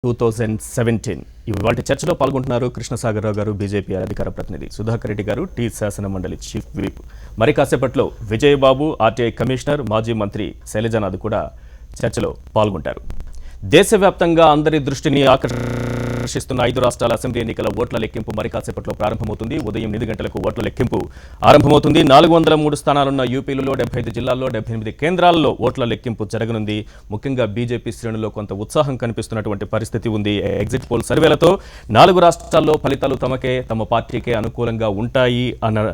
2017 ఇవాళ చర్చలో పాల్గొంటున్నారు కృష్ణసాగరరావు గారు, బీజేపీ అధికార ప్రతినిధి సుధాకర్ రెడ్డి గారు, టీ శాసన మండలి చీఫ్ విప్. మరి కాసేపట్లో విజయబాబు, ఆర్టీఐ కమిషనర్, మాజీ మంత్రి శైలజానాథ్ కూడా చర్చలో పాల్గొంటారు. దేశవ్యాప్తంగా అందరి దృష్టిని ఆకర్షిస్తున్న 5 రాష్ట్రాల అసెంబ్లీ ఎన్నికల ఓట్ల లెక్కింపు మరి కాసేపట్లో ప్రారంభమవుతుంది. ఉదయం 8 గంటలకు ఓట్ల లెక్కింపు ఆరంభమవుతుంది. 403 స్థానాలున్న యూపీలో 75 జిల్లాల్లో 78 కేంద్రాల్లో ఓట్ల లెక్కింపు జరగనుంది. ముఖ్యంగా బీజేపీ శ్రేణుల్లో కొంత ఉత్సాహం కనిపిస్తున్నటువంటి పరిస్థితి ఉంది. ఎగ్జిట్ పోల్ సర్వేలతో 4 రాష్ట్రాల్లో ఫలితాలు తమ పార్టీకే అనుకూలంగా ఉంటాయి అన్న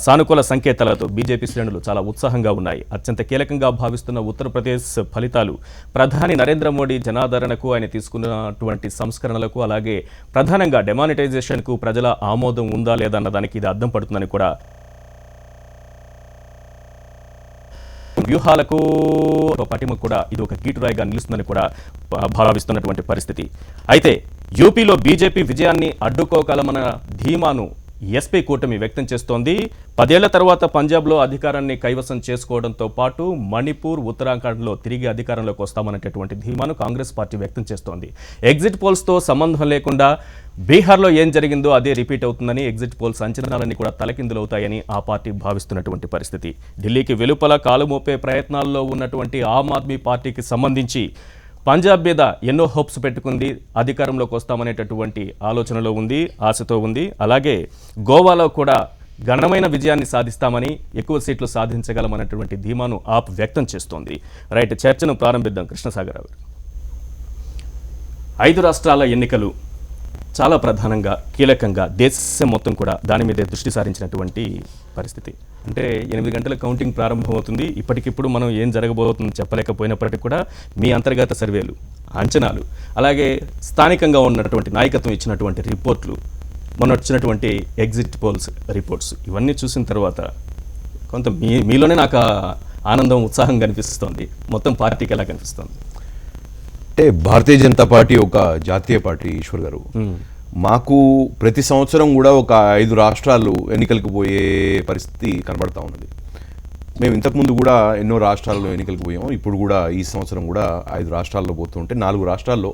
సానుకూల సంకేతాలతో బీజేపీ శ్రేణులు చాలా ఉత్సాహంగా ఉన్నాయి. అత్యంత కీలకంగా భావిస్తున్న ఉత్తరప్రదేశ్ ఫలితాలు ప్రధాని నరేంద్ర మోడీ జనాదరణకు, ఆయన తీసుకున్నటువంటి సంస్కరణలకు, అలాగే ప్రధానంగా డెమానిటైజేషన్కు ప్రజల ఆమోదం ఉందా లేదా అన్న దానికి ఇది అద్దం పడుతుందని కూడా, వ్యూహాలకు పటిమ కూడా ఇది ఒక గీటురాయిగా నిలుస్తుందని కూడా భావిస్తున్నటువంటి పరిస్థితి. అయితే యూపీలో బీజేపీ విజయాన్ని అడ్డుకోగలమన్న ధీమాను ఎస్పీ కూటమి వ్యక్తం చేస్తోంది. 10 ఏళ్ల తర్వాత పంజాబ్లో అధికారాన్ని కైవసం చేసుకోవడంతో పాటు మణిపూర్, ఉత్తరాఖండ్లో తిరిగి అధికారంలోకి వస్తామనేటటువంటి ధీమాను కాంగ్రెస్ పార్టీ వ్యక్తం చేస్తోంది. ఎగ్జిట్ పోల్స్తో సంబంధం లేకుండా బీహార్లో ఏం జరిగిందో అదే రిపీట్ అవుతుందని, ఎగ్జిట్ పోల్స్ అంచనాలన్నీ కూడా తలకిందులవుతాయని ఆ పార్టీ భావిస్తున్నటువంటి పరిస్థితి. ఢిల్లీకి వెలుపల కాలుమోపే ప్రయత్నాల్లో ఉన్నటువంటి ఆమ్ ఆద్మీ పార్టీకి సంబంధించి పంజాబ్ మీద ఎన్నో హోప్స్ పెట్టుకుంది. అధికారంలోకి వస్తామనేటటువంటి ఆలోచనలో ఉంది, ఆశతో ఉంది. అలాగే గోవాలో కూడా ఘనమైన విజయాన్ని సాధిస్తామని, ఎక్కువ సీట్లు సాధించగలమనేటువంటి ధీమాను ఆప్ వ్యక్తం చేస్తోంది. రైట్, చర్చను ప్రారంభిద్దాం. కృష్ణసాగర్ గారు, 5 రాష్ట్రాల ఎన్నికలు చాలా ప్రధానంగా, కీలకంగా దేశం మొత్తం కూడా దాని మీదే దృష్టి సారించినటువంటి పరిస్థితి. అంటే 8 గంటల కౌంటింగ్ ప్రారంభమవుతుంది. ఇప్పటికిప్పుడు మనం ఏం జరగబోతుందో చెప్పలేకపోయినప్పటికీ కూడా మీ అంతర్గత సర్వేలు, అంచనాలు, అలాగే స్థానికంగా ఉన్నటువంటి నాయకత్వం ఇచ్చినటువంటి రిపోర్ట్లు, మొన్న వచ్చినటువంటి ఎగ్జిట్ పోల్స్ రిపోర్ట్స్, ఇవన్నీ చూసిన తర్వాత కొంత మీలోనే నాకు ఆనందం, ఉత్సాహం కనిపిస్తోంది. మొత్తం పార్టీకి ఎలా కనిపిస్తుంది? అంటే భారతీయ జనతా పార్టీ ఒక జాతీయ పార్టీ, ఈశ్వర్ గారు. మాకు ప్రతి సంవత్సరం కూడా ఒక 5 రాష్ట్రాలు ఎన్నికలకు పోయే పరిస్థితి కనబడతా ఉన్నది. మేము ఇంతకుముందు కూడా ఎన్నో రాష్ట్రాల్లో ఎన్నికలకు పోయాము. ఇప్పుడు కూడా ఈ సంవత్సరం కూడా 5 రాష్ట్రాల్లో పోతుంటే 4 రాష్ట్రాల్లో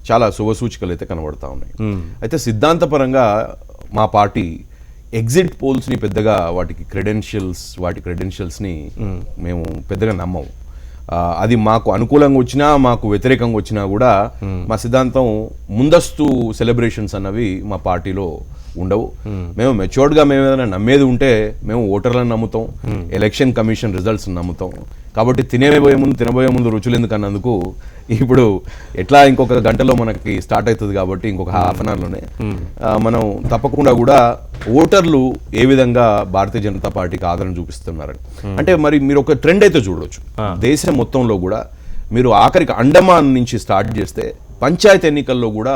చాలా శుభసూచికలు అయితే కనబడతా ఉన్నాయి. అయితే సిద్ధాంతపరంగా మా పార్టీ ఎగ్జిట్ పోల్స్ని పెద్దగా వాటి క్రెడెన్షియల్స్ని మేము పెద్దగా నమ్మము. అది మాకు అనుకూలంగా వచ్చినా, మాకు వ్యతిరేకంగా వచ్చినా కూడా మా సిద్ధాంతం ముందస్తు సెలబ్రేషన్స్ అన్నవి మా పార్టీలో ఉండవు. మేము మెచ్యూర్డ్గా మేము ఏదైనా నమ్మేది ఉంటే మేము ఓటర్లను నమ్ముతాం, ఎలక్షన్ కమిషన్ రిజల్ట్స్ నమ్ముతాం. కాబట్టి తినబోయే ముందు రుచులు ఎందుకు అన్నందుకు ఇప్పుడు ఎట్లా ఇంకొక గంటలో మనకి స్టార్ట్ అవుతుంది కాబట్టి ఇంకొక హాఫ్ అన్ అవర్లోనే మనం తప్పకుండా కూడా ఓటర్లు ఏ విధంగా భారతీయ జనతా పార్టీకి ఆదరణ చూపిస్తున్నారని. అంటే మరి మీరు ఒక ట్రెండ్ అయితే చూడవచ్చు దేశం మొత్తంలో కూడా. మీరు ఆఖరికి అండమాన్ నుంచి స్టార్ట్ చేస్తే పంచాయతీ ఎన్నికల్లో కూడా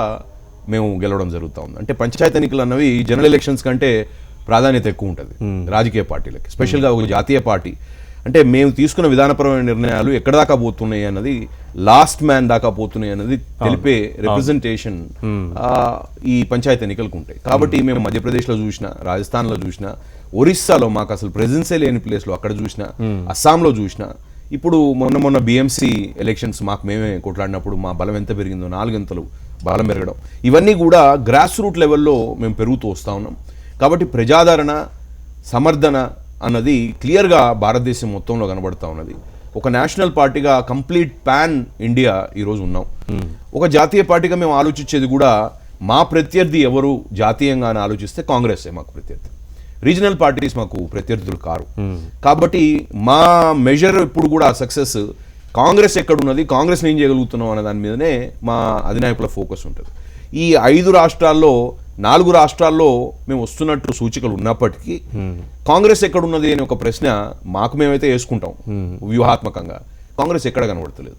మేము గెలవడం జరుగుతూ ఉంది. అంటే పంచాయతీ ఎన్నికలు అన్నవి జనరల్ ఎలక్షన్స్ కంటే ప్రాధాన్యత ఎక్కువ ఉంటుంది రాజకీయ పార్టీలకి, స్పెషల్గా ఒక జాతీయ పార్టీ. అంటే మేము తీసుకున్న విధానపరమైన నిర్ణయాలు ఎక్కడ దాకా పోతున్నాయి అన్నది, లాస్ట్ మ్యాన్ దాకా పోతున్నాయి అన్నది తెలిపే రిప్రజెంటేషన్ ఈ పంచాయతీ ఎన్నికలకు ఉంటాయి. కాబట్టి మేము మధ్యప్రదేశ్లో చూసినా, రాజస్థాన్లో చూసినా, ఒరిస్సాలో మాకు అసలు ప్రెజెన్సే లేని ప్లేస్లో అక్కడ చూసినా, అస్సాంలో చూసినా, ఇప్పుడు మొన్న BMC ఎలక్షన్స్ మాకు మేమే కొట్లాడినప్పుడు మా బలం ఎంత పెరిగిందో 4 గంటలు బలం పెరగడం, ఇవన్నీ కూడా గ్రాస్ రూట్ లెవెల్లో మేము పెరుగుతూ వస్తూ ఉన్నాం. కాబట్టి ప్రజాదరణ, సమర్థన అన్నది క్లియర్గా భారతదేశం మొత్తంలో కనబడుతూ ఉన్నది. ఒక నేషనల్ పార్టీగా కంప్లీట్ పాన్ ఇండియా ఈరోజు ఉన్నాం. ఒక జాతీయ పార్టీగా మేము ఆలోచించేది కూడా మా ప్రత్యర్థి ఎవరు జాతీయంగా అని ఆలోచిస్తే కాంగ్రెసే మాకు ప్రత్యర్థి. రీజనల్ పార్టీస్ మాకు ప్రత్యర్థులు కారు. కాబట్టి మా మెజర్ ఇప్పుడు కూడా సక్సెస్ కాంగ్రెస్ ఎక్కడున్నది, కాంగ్రెస్ ఏం చేయగలుగుతున్నాం అనే దాని మీదనే మా అధినాయకుల ఫోకస్ ఉంటుంది. ఈ 5 రాష్ట్రాల్లో 4 రాష్ట్రాల్లో మేము వస్తున్నట్టు సూచికలు ఉన్నప్పటికీ కాంగ్రెస్ ఎక్కడున్నది అని ఒక ప్రశ్న మాకు మేమైతే వేసుకుంటాం వ్యూహాత్మకంగా. కాంగ్రెస్ ఎక్కడ కనబడతలేదు.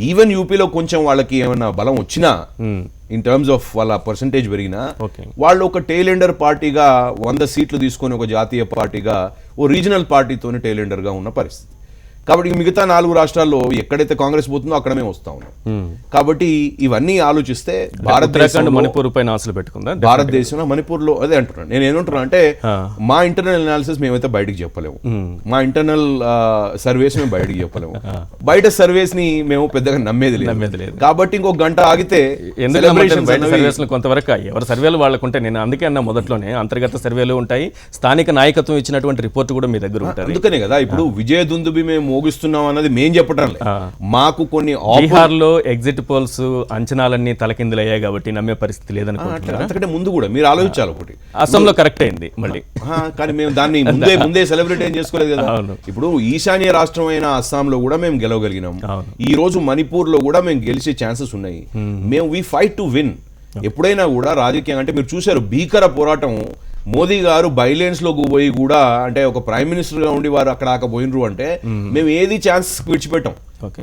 ఈవెన్ యూపీలో కొంచెం వాళ్ళకి ఏమైనా బలం వచ్చినా, ఇన్ టర్మ్స్ ఆఫ్ వాళ్ళ పర్సంటేజ్ పెరిగినా, వాళ్ళు ఒక టైలెండర్ పార్టీగా 100 సీట్లు తీసుకొని ఒక జాతీయ పార్టీగా ఓ రీజనల్ పార్టీతోనే టైలెండర్గా ఉన్న పరిస్థితి. కాబట్టి మిగతా 4 రాష్ట్రాల్లో ఎక్కడైతే కాంగ్రెస్ పోతుందో అక్కడ మేము వస్తా ఉన్నాం. కాబట్టి ఇవన్నీ ఆలోచిస్తే ఉత్తరాఖండ్ మణిపూర్ పైన ఆశలు పెట్టుకుందా? భారతదేశంలో మణిపూర్లో అదే అంటున్నాను. నేను ఏమంటున్నా అంటే మా ఇంటర్నల్ అనాలిసిస్ మేమైతే బయటకి చెప్పలేము, మా ఇంటర్నల్ సర్వేస్ మేము బయటకి చెప్పలేము, బయట సర్వేస్ ని మేము పెద్దగా నమ్మేది లేదు. కాబట్టి ఇంకొక గంట ఆగితే కొంతవరకు ఎవరి సర్వేలు వాళ్ళకుంటే, నేను అందుకే అన్న మొదట్లోనే అంతర్గత సర్వేలు ఉంటాయి, స్థానిక నాయకత్వం ఇచ్చినటువంటి రిపోర్ట్ కూడా మీ దగ్గర ఉంటుంది. అందుకనే కదా ఇప్పుడు విజయ దుందుబి మేము మోగిస్తున్నాం అన్నది మేం చెప్పటం లేదు. మాకు కొన్ని బీహార్ లో ఎగ్జిట్ పోల్స్ అంచనాలన్నీ తలకిందులయ్యాయి కాబట్టి నమ్మే పరిస్థితి లేదనుకుంటున్నారు. అంతకంటే ముందు కూడా మీరు ఆలోచించాలి. ఒకటి అసోంలో కరెక్ట్ అయింది మళ్ళీ, కానీ మేము దాన్ని ముందే సెలబ్రేట్ ఏం చేసుకోలేదు కదా. ఇప్పుడు ఈశాన్య రాష్ట్రమైన అస్సాంలో కూడా మేము గెలవగలిగినాం. ఈ రోజు మణిపూర్ లో కూడా మేము గెలిచే ఛాన్సెస్ ఉన్నాయి. మేము వి ఫైట్ టు విన్. ఎప్పుడైనా కూడా రాజకీయంగా అంటే మీరు చూశారు భీకర పోరాటం మోదీ గారు బైలెన్స్ లో పోయి కూడా, అంటే ఒక ప్రైమ్ మినిస్టర్ గా ఉండి వారు అక్కడ పోయినరు అంటే మేము ఏది ఛాన్స్ విడిచిపెట్టాం.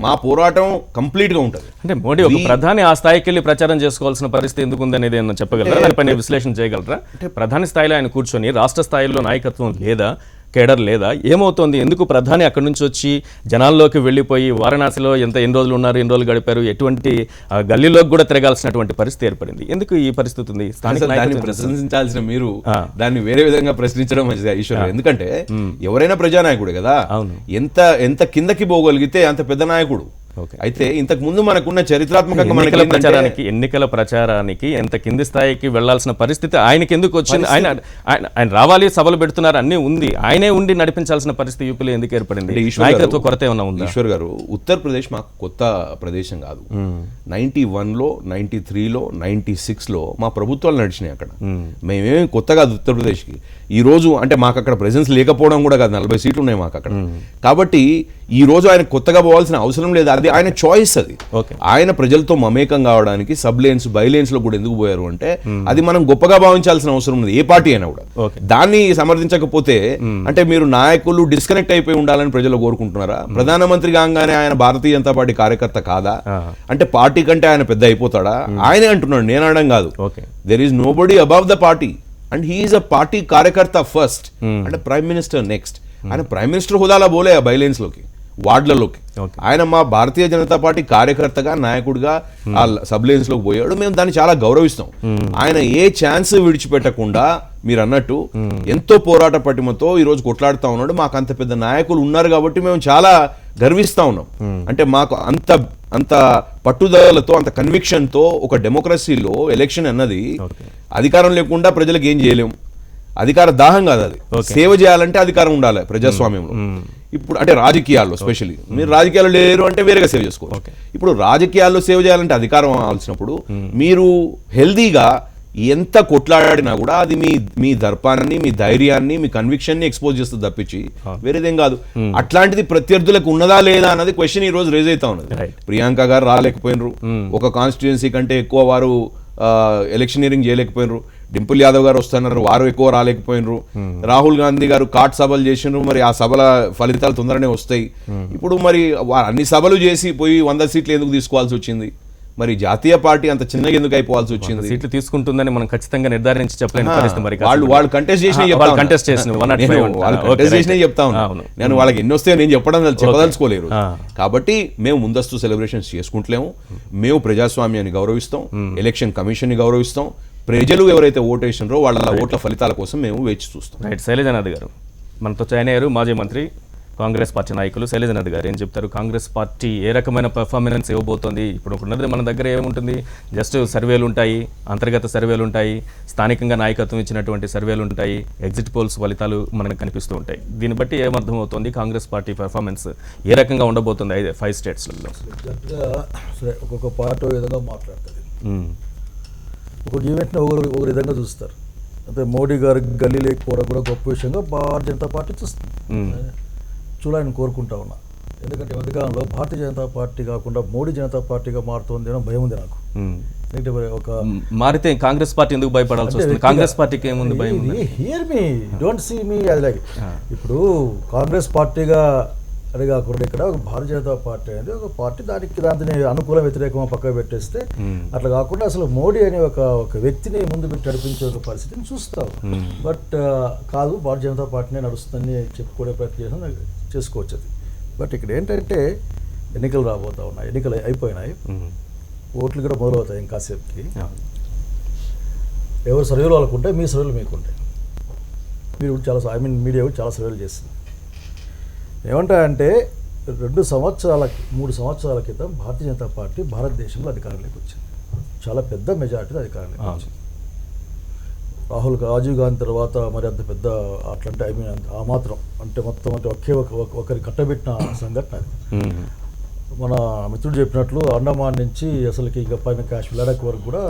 మా పోరాటం కంప్లీట్ గా ఉంటది. అంటే మోడీ ఒక ప్రధాని ఆ స్థాయికి వెళ్ళి ప్రచారం చేసుకోవాల్సిన పరిస్థితి ఎందుకు ఉందనేది ఏమన్నా చెప్పగలరా? దానిపైన విశ్లేషణ చేయగలరా? అంటే ప్రధాని స్థాయిలో ఆయన కూర్చొని రాష్ట్ర స్థాయిలో నాయకత్వం లేదా, కేడర్ లేదా, ఏమవుతోంది? ఎందుకు ప్రధాని అక్కడి నుంచి వచ్చి జనాల్లోకి వెళ్ళిపోయి వారణాసిలో ఎన్ని రోజులు ఉన్నారు, ఎన్ని రోజులు గడిపారు, ఎటువంటి గల్లీలోకి కూడా తిరగాల్సినటువంటి పరిస్థితి ఏర్పడింది? ఎందుకు ఈ పరిస్థితి ఉంది? దాన్ని ప్రశ్నించాల్సిన మీరు దాన్ని వేరే విధంగా ప్రశ్నించడం మంచిది ఈశ్వర్. ఎందుకంటే ఎవరైనా ప్రజానాయకుడే కదా. ఎంత కిందకి పోగలిగితే అంత పెద్ద నాయకుడు. అయితే ఇంతకు ముందు మనకున్న చరిత్రాత్మకంగా ఎన్నికల ప్రచారానికి ఎంత కింది స్థాయికి వెళ్లాల్సిన పరిస్థితి ఆయనకి ఎందుకు వచ్చింది? ఆయన రావాలి, సభలు పెడుతున్నారు, అన్ని ఉంది, ఆయనే ఉండి నడిపించాల్సిన పరిస్థితి యూపీలో ఎందుకు ఏర్పడింది? నాయకత్వ కొరత ఏమన్నా ఉందా? ఈశ్వర్ గారు, ఉత్తరప్రదేశ్ మాకు కొత్త ప్రదేశం కాదు. 91లో 93లో 96లో మా ప్రభుత్వాలు నడిచినాయి అక్కడ. మేమేమి కొత్త కాదు ఉత్తరప్రదేశ్కి. ఈ రోజు అంటే మాకు అక్కడ ప్రెజెన్స్ లేకపోవడం కూడా కాదు, 40 సీట్లు ఉన్నాయి మాకు అక్కడ. కాబట్టి ఈ రోజు ఆయన కొత్తగా పోవాల్సిన అవసరం లేదు, అది ఆయన చాయిస్. అది ఆయన ప్రజలతో మమేకం కావడానికి సబ్ లేన్స్ బైలేన్స్ లో కూడా ఎందుకు పోయారు అంటే అది మనం గొప్పగా భావించాల్సిన అవసరం ఉంది, ఏ పార్టీ అయినా కూడా. దాన్ని సమర్థించకపోతే అంటే మీరు నాయకులు డిస్కనెక్ట్ అయిపోయి ఉండాలని ప్రజలు కోరుకుంటున్నారా? ప్రధానమంత్రి కాగానే ఆయన భారతీయ జనతా పార్టీ కార్యకర్త కాదా? అంటే పార్టీ కంటే ఆయన పెద్ద అయిపోతాడా? ఆయనే అంటున్నాడు, నేను అనడం కాదు. There is nobody above the party and he is a party కార్యకర్త ఫస్ట్ అంటే ప్రైమ్ మినిస్టర్ నెక్స్ట్. ఆయన ప్రైమ్ మినిస్టర్ హోదాలో పోలే ఆ బైలెన్స్ లోకి, వార్డులలోకి. ఆయన మా భారతీయ జనతా పార్టీ కార్యకర్తగా, నాయకుడిగా ఆ సబ్ లైన్స్ లోకి పోయాడు. మేము దాన్ని చాలా గౌరవిస్తాం. ఆయన ఏ ఛాన్స్ విడిచిపెట్టకుండా మీరు అన్నట్టు ఎంతో పోరాట పటిమతో ఈ రోజు కొట్లాడుతూ ఉన్నాడు. మాకు అంత పెద్ద నాయకులు ఉన్నారు కాబట్టి మేము చాలా గర్విస్తా ఉన్నాం. అంటే మాకు అంత పట్టుదలతో, అంత కన్విక్షన్ తో ఒక డెమోక్రసీలో ఎలక్షన్ అన్నది అధికారం లేకుండా ప్రజలకు ఏం చేయలేము. అధికార దాహం కాదు, అది సేవ చేయాలంటే అధికారం ఉండాలి ప్రజాస్వామ్యంలో. ఇప్పుడు అంటే రాజకీయాల్లో స్పెషల్లీ మీరు రాజకీయాల్లో లేరు అంటే వేరేగా సేవ చేసుకోవచ్చు. ఇప్పుడు రాజకీయాల్లో సేవ చేయాలంటే అధికారం కావాల్సినప్పుడు మీరు హెల్దీగా ఎంత కొట్లాడినా కూడా అది మీ దర్పాన్ని, మీ ధైర్యాన్ని, మీ కన్విక్షన్ ని ఎక్స్పోజ్ చేస్తుంది తప్పించి వేరేదేం కాదు. అట్లాంటిది ప్రత్యర్థులకు ఉన్నదా లేదా అన్నది క్వశ్చన్ ఈ రోజు రేజ్ అవుతా ఉన్నది. ప్రియాంక గారు రాలేకపోయినరు, ఒక కాన్స్టిట్యుయెన్సీ కంటే ఎక్కువ వారు ఎలక్షనీరింగ్ చేయలేకపోయినరు. డింపుల్ యాదవ్ గారు వస్తున్నారు, వారు ఎక్కువ రాలేకపోయినరు. రాహుల్ గాంధీ గారు కాట్ సభలు చేసినారు, మరి ఆ సభల ఫలితాలు తొందరనే వస్తాయి. ఇప్పుడు మరి అన్ని సభలు చేసి పోయి 100 సీట్లు ఎందుకు తీసుకోవాల్సి వచ్చింది? మరి జాతీయ పార్టీ అంత చిన్నగా ఎందుకు అయిపోవాల్సి వచ్చింది? సీట్లు తీసుకుంటుందని మనం ఖచ్చితంగా నిర్ధారించి చెప్పలేని పరిస్థితి. మరి వాళ్ళు కంటెస్ట్ చేసిన చెప్తా ఉన్నాను నేను. వాళ్ళకి ఎన్ని వస్తాయో నేను చెప్పదలుచుకోలేరు. కాబట్టి మేము ముందస్తు సెలబ్రేషన్స్ చేసుకుంటలేము. మేము ప్రజాస్వామ్యాన్ని గౌరవిస్తాం, ఎలక్షన్ కమిషన్ ని గౌరవిస్తాం. ప్రజలు ఎవరైతే ఓటేసినారో వాళ్ళ ఓట్ల ఫలితాల కోసం మేము వేచి చూస్తాం. రైట్. శైలజానాథ్ గారు మనతో జాయిన్ అయ్యారు, మాజీ మంత్రి, కాంగ్రెస్ పార్టీ నాయకులు. శైలజానాథ్ గారు ఏం చెప్తారు? కాంగ్రెస్ పార్టీ ఏ రకమైన పర్ఫార్మెన్స్ ఇవ్వబోతోంది? ఇప్పుడు ఉన్నది మన దగ్గర ఏముంటుంది? జస్ట్ సర్వేలు ఉంటాయి, అంతర్గత సర్వేలు ఉంటాయి, స్థానికంగా నాయకత్వం ఇచ్చినటువంటి సర్వేలు ఉంటాయి, ఎగ్జిట్ పోల్స్ ఫలితాలు మనకు కనిపిస్తూ ఉంటాయి. దీన్ని బట్టి ఏమర్థం అవుతుంది కాంగ్రెస్ పార్టీ పర్ఫార్మెన్స్ ఏ రకంగా ఉండబోతుంది 5 స్టేట్స్లలో? ఒక్కొక్క పార్టీ ఒక విధంగా మాట్లాడుతుంది, ఒక ఈవెంట్ని ఒక విధంగా చూస్తారు. అంటే మోడీ గారు గల్లీ లేకపోవడం కూడా గొప్ప విషయంగా భారతీయ జనతా పార్టీ చూస్తుంది. చూడాలని కోరుకుంటా ఉన్నా. ఎందుకంటే మధ్యకాలంలో భారతీయ జనతా పార్టీ కాకుండా మోడీ జనతా పార్టీగా మారుతుంది అని భయం ఉంది నాకు. ఒక మారితే కాంగ్రెస్ పార్టీ ఎందుకు భయపడాల్సి వస్తుంది? కాంగ్రెస్ పార్టీకి ఏముంది భయం? Hear me don't see me అది లైక్ ఇప్పుడు కాంగ్రెస్ పార్టీగా అది కాకుండా ఇక్కడ ఒక భారతీయ జనతా పార్టీ అనేది ఒక పార్టీ, దానికి అనుకూల వ్యతిరేకమా పక్కన పెట్టేస్తే అట్లా కాకుండా అసలు మోడీ అనే ఒక వ్యక్తిని ముందు పెట్టి నడిపించే ఒక పరిస్థితిని చూస్తాం. బట్ కాదు, భారతీయ జనతా పార్టీనే నడుస్తుందని చెప్పుకునే ప్రయత్నం చేసుకోవచ్చు. అది బట్ ఇక్కడ ఏంటంటే ఎన్నికలు రాబోతా ఉన్నాయి, ఎన్నికలు అయిపోయినాయి, ఓట్లు కూడా మొదలవుతాయి ఇంకాసేపుకి. ఎవరు సర్వేలు వాళ్ళకు ఉంటాయి, మీ సర్వేలు మీకు ఉంటాయి. మీరు చాలా మీడియా కూడా చాలా సర్వేలు చేస్తుంది. ఏమంటాయంటే 3 సంవత్సరాల క్రితం భారతీయ జనతా పార్టీ భారతదేశంలో అధికారంలోకి వచ్చింది. చాలా పెద్ద మెజారిటీలో అధికారంలోకి వచ్చింది. రాజీవ్ గాంధీ తర్వాత మరి అంత పెద్ద అట్లంటే ఆ మాత్రం అంటే మొత్తం అంటే ఒకరి కట్టబెట్టిన సంఘటన అది. మన మిత్రుడు చెప్పినట్లు అండమాన్ నుంచి అసలుకి ఇంకా పైన కాశ్మీర్ లడాక్ వరకు కూడా